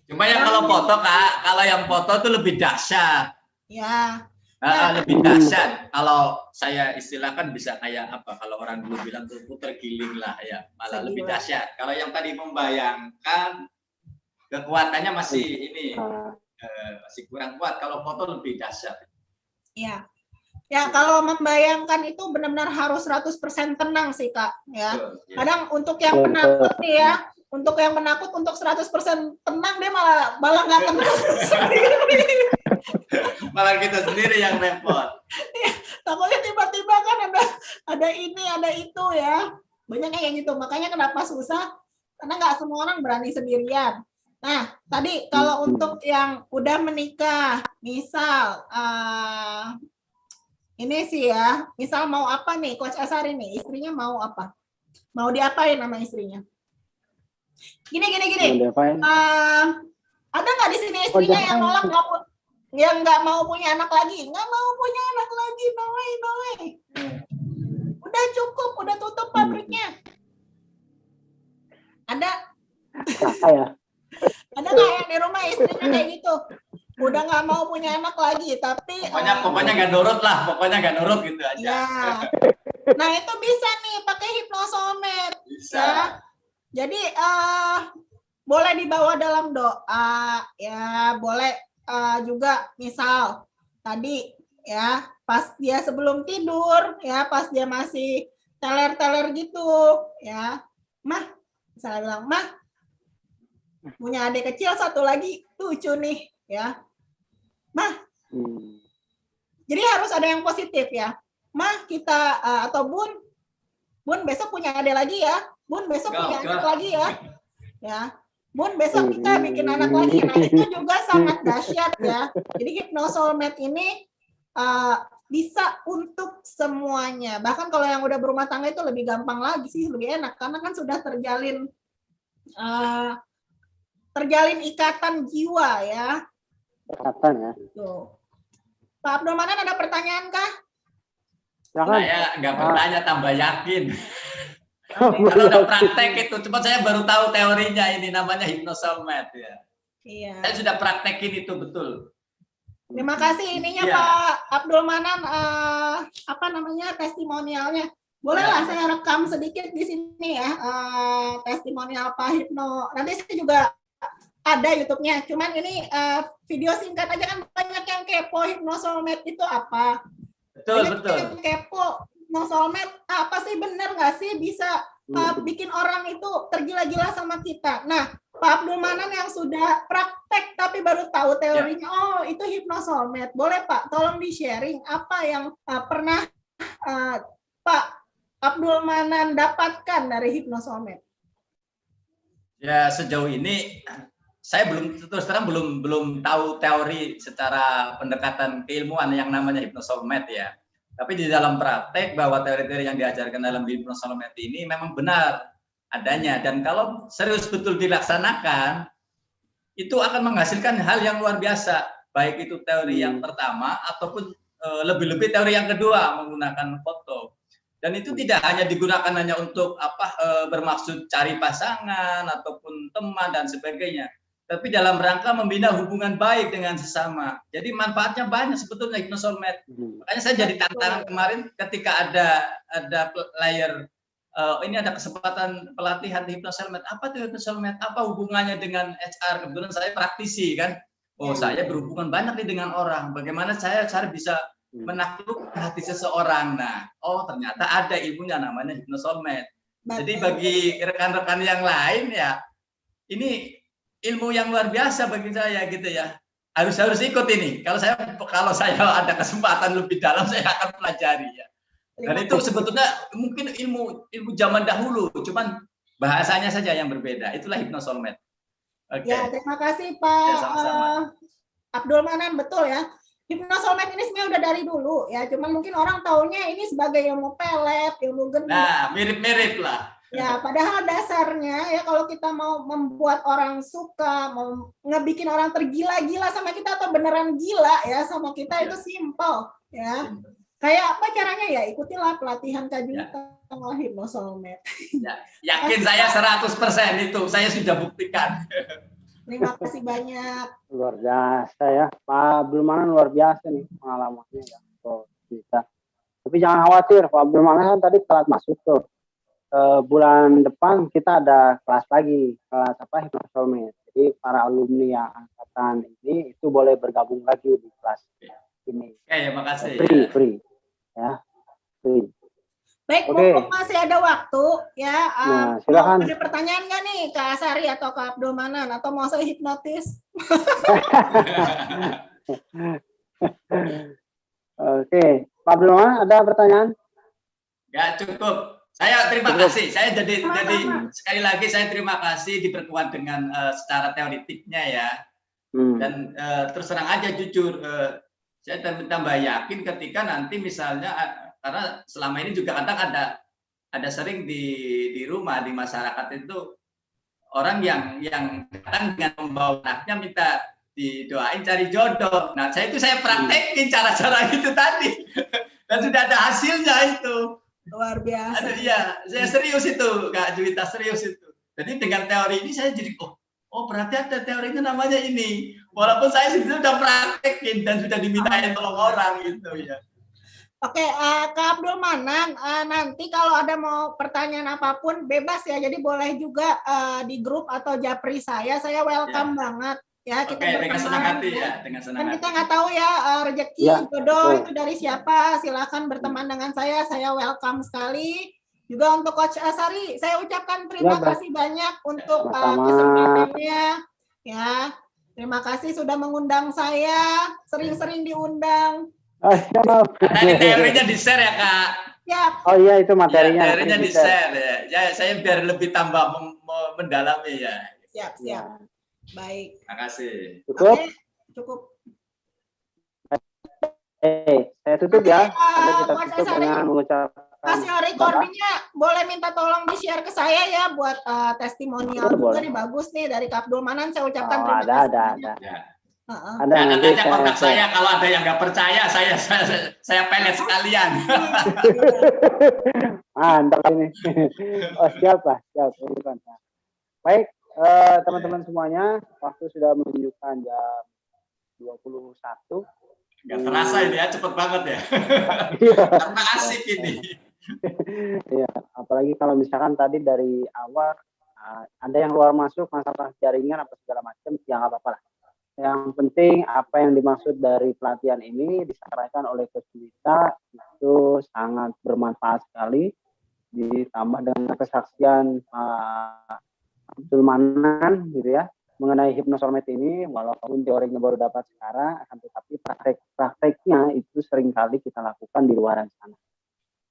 Cuma yang kalau foto Kak, kalau yang foto tuh lebih dahsyat. Ya. Lebih dahsyat. Kalau saya istilahkan bisa kayak apa? Kalau orang dulu bilang tuh puter giling lah ya, malah lebih dahsyat. Kalau yang tadi membayangkan kekuatannya masih ini masih kurang kuat. Kalau foto lebih dahsyat. Iya. Ya, kalau membayangkan itu benar-benar harus 100% tenang sih, Kak, ya. Kadang untuk yang penakut nih ya, untuk yang menakut untuk 100% tenang dia malah nggak tenang sendiri. Malah kita sendiri yang repot. Ya, takutnya tiba-tiba kan ada ini, ada itu ya. Banyak kayak gitu. Makanya kenapa susah? Karena nggak semua orang berani sendirian. Nah, tadi kalau untuk yang udah menikah, misal ini sih ya, misal mau apa nih, Coach Asari nih, istrinya mau apa? Mau diapain sama istrinya? Gini. Ada nggak di sini istrinya yang nolak yang nggak mau punya anak lagi? Nggak mau punya anak lagi, no way. Udah cukup, udah tutup pabriknya. Ada? Ada nggak yang di rumah istrinya kayak gitu? Udah nggak mau punya anak lagi, tapi pokoknya nggak nurut lah, pokoknya nggak nurut gitu aja. Ya. Nah itu bisa nih pakai hypnosoulmate. Bisa. Ya. Jadi boleh dibawa dalam doa, ya boleh juga misal tadi ya pas dia sebelum tidur, ya pas dia masih teler-teler gitu, ya Mah, misalnya bilang Mah punya adik kecil satu lagi lucu nih, ya Mah. Jadi harus ada yang positif ya. Mah kita atau Bun besok punya adik lagi ya. Bun besok punya adik lagi ya. Ya. Bun, besok kita bikin anak lagi. Nah, itu juga sangat dahsyat ya. Jadi Hypnosoulmate ini bisa untuk semuanya. Bahkan kalau yang udah berumah tangga itu lebih gampang lagi sih, lebih enak karena kan sudah terjalin ikatan jiwa ya. Ikatan ya. Tuh. Pak Abdul Manan ada pertanyaan kah? Silakan. Saya nggak bertanya, tambah yakin. Kalau udah praktek itu, cuma saya baru tahu teorinya ini namanya Hypnosoulmate ya. Iya. Saya sudah praktekin itu betul. Terima kasih ininya Iya. Pak Abdul Manan apa namanya testimonialnya. Bolehlah saya rekam sedikit di sini ya testimonial Pak Hipno. Nanti saya juga ada YouTube-nya. Cuman ini video singkat aja kan banyak yang kepo Hypnosoulmate itu apa. Betul, banyak betul. yang kepo Hypnosoulmate apa sih, bener nggak sih bisa bikin orang itu tergila-gila sama kita. Nah, Pak Abdul Manan yang sudah praktek tapi baru tahu teorinya, oh itu Hypnosoulmate. Boleh Pak, tolong di-sharing apa yang pernah Pak Abdul Manan dapatkan dari Hypnosoulmate? Ya, sejauh ini saya terus terang belum tahu teori secara pendekatan keilmuan yang namanya Hypnosoulmate ya. Tapi di dalam praktek bahwa teori-teori yang diajarkan dalam Hypnosoulmate ini memang benar adanya, dan kalau serius betul dilaksanakan itu akan menghasilkan hal yang luar biasa, baik itu teori yang pertama ataupun lebih-lebih teori yang kedua menggunakan foto. Dan itu tidak hanya digunakan hanya untuk bermaksud cari pasangan ataupun teman dan sebagainya, tapi dalam rangka membina hubungan baik dengan sesama. Jadi manfaatnya banyak sebetulnya Hypnosoulmate. Makanya saya jadi tantangan kemarin ketika ada player ini ada kesempatan pelatihan Hypnosoulmate. Apa tuh Hypnosoulmate? Apa hubungannya dengan HR? Kebetulan saya praktisi kan. Oh, saya berhubungan banyak nih dengan orang. Bagaimana saya bisa menaklukkan hati seseorang. Nah, oh ternyata ada ilmunya namanya Hypnosoulmate. Jadi bagi rekan-rekan yang lain ya, ini ilmu yang luar biasa bagi saya gitu ya. Harus ikut ini. Kalau saya ada kesempatan lebih dalam, saya akan pelajari ya. Dan itu sebetulnya mungkin ilmu zaman dahulu, cuman bahasanya saja yang berbeda. Itulah Hypnosoulmate. Okay. Ya, terima kasih Pak Abdul Manan, betul ya. Hypnosoulmate ini sebenarnya udah dari dulu ya, cuman mungkin orang taunya ini sebagai ilmu pelet, ilmu geni. Nah, mirip-mirip lah. Ya, padahal dasarnya ya kalau kita mau membuat orang suka, mau ngebikin orang tergila-gila sama kita atau beneran gila ya sama kita itu simple ya. Kayak apa caranya ya? Ikutilah pelatihan Kak Juwita sama Hypnosoulmate. Ya, yakin saya 100% itu, saya sudah buktikan. Terima kasih banyak. Luar biasa ya, Pak Abdul Manan luar biasa nih pengalamannya ya. Oh, bisa. Tapi jangan khawatir, Pak Abdul Manan kan tadi telat masuk tuh. Bulan depan kita ada kelas lagi, kelas Hypnosoulmate. Jadi para alumni yang angkatan ini itu boleh bergabung lagi di kelas ini. Oke, makasih. Free, ya, free. Baik, mumpung masih ada waktu ya. Nah, silakan. Ada pertanyaan nggak nih Kak Asari atau Kak Abdul Manan, atau mau saya hipnotis? Oke, Pak Abdul Manan ada pertanyaan? Ya, cukup. Saya terima kasih. Saya jadi sekali lagi saya terima kasih diperkuat dengan secara teoritiknya ya. Dan terus terang aja jujur, saya tambah yakin ketika nanti misalnya, karena selama ini juga kadang ada sering di rumah, di masyarakat itu orang yang datang dengan membawa anaknya minta didoain cari jodoh. Nah, saya praktekin cara-cara itu tadi dan sudah ada hasilnya itu. Luar biasa. Iya, saya serius itu, Kak Juwita, serius itu. Jadi dengan teori ini saya jadi oh berarti ada teorinya namanya ini. Walaupun saya sebetulnya sudah praktekin dan sudah dimintain tolong orang gitu ya. Oke, Kak Abdul Manan, nanti kalau ada mau pertanyaan apapun bebas ya. Jadi boleh juga di grup atau japri saya welcome banget. Ya, kita dengan senang hati ya, dengan senang hati. Kita nggak tahu ya rezeki jodoh itu dari siapa. Silakan berteman dengan saya welcome sekali. Juga untuk Coach Asari, saya ucapkan terima kasih banyak untuk kesempatannya. Ya, terima kasih sudah mengundang saya. Sering-sering diundang. Tadi teorinya di-share ya, Kak. Ya. Oh iya, itu materinya. Ya, materinya di-share ya. Ya, saya biar lebih tambah mendalami ya. siap. Ya, Baik. Terima kasih. cukup. Oke, cukup. Saya tutup ya. Oke, Nanti kita Mas tutup Asari, dengan mengucapkan hasil recordingnya boleh minta tolong di-share ke saya ya buat testimonial juga Boleh. nih, bagus nih dari Kak Abdul Manan. Saya ucapkan Oh, terima ada, kasih. ada. Ya. Heeh. Ada Ya, nanti katanya kontak saya kalau ada yang nggak percaya saya pelet sekalian. Mantap ini. Oh, siap Pak. Siap. Ini mantap. Baik, teman-teman semuanya, waktu sudah menunjukkan jam 21. Nggak terasa ini ya, cepet banget ya. Iya. Karena asik ini. Iya, apalagi kalau misalkan tadi dari awal ada yang keluar masuk masalah jaringan apa segala macam, ya nggak apa-apa lah. Yang penting apa yang dimaksud dari pelatihan ini disampaikan oleh Coach Wita itu sangat bermanfaat sekali, ditambah dengan kesaksian Abdul Manan gitu ya mengenai hipnosolmet ini, walaupun teorinya baru dapat sekarang, akan tetapi prakteknya itu seringkali kita lakukan di luar sana.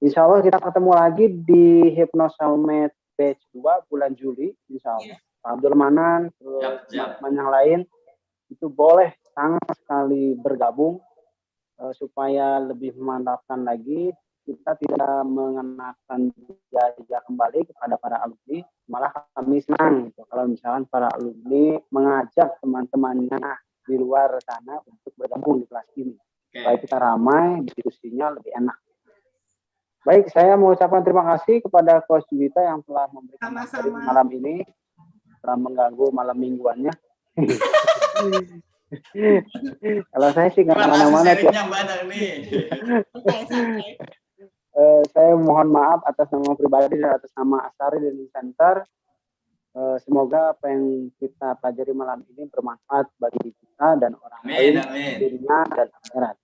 Insya Allah kita ketemu lagi di hipnosolmet batch 2 bulan Juli, insya Allah. Pak Abdul Manan, terus teman-teman yang lain itu boleh sangat sekali bergabung supaya lebih memantapkan lagi. Kita tidak mengenakan biaya kembali kepada para alumni, malah kami senang gitu, kalau misalkan para alumni mengajak teman-temannya di luar sana untuk bergabung di kelas ini. Supaya kita ramai, diskusinya lebih enak. Baik, saya mengucapkan terima kasih kepada Coach Wita yang telah memberikan materi malam ini, telah mengganggu malam mingguannya. Kalau saya sih nggak kemana-mana. Banyak nih. Santai. Saya mohon maaf atas nama pribadi dan atas nama Asari dan Center. Semoga apa yang kita pelajari malam ini bermanfaat bagi kita dan orang lain, dirinya dan akhirat.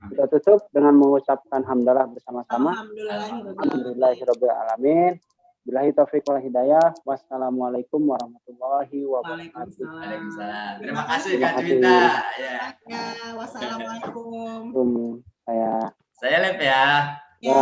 Kita tutup dengan mengucapkan hamdalah bersama-sama. Alhamdulillahirabbil alamin. Billahi taufiq wal hidayah. Wassalamualaikum warahmatullahi wabarakatuh. Waalaikumsalam. Terima kasih Kak Juwita. Ya, wassalamualaikum. Saya live ya. Ya.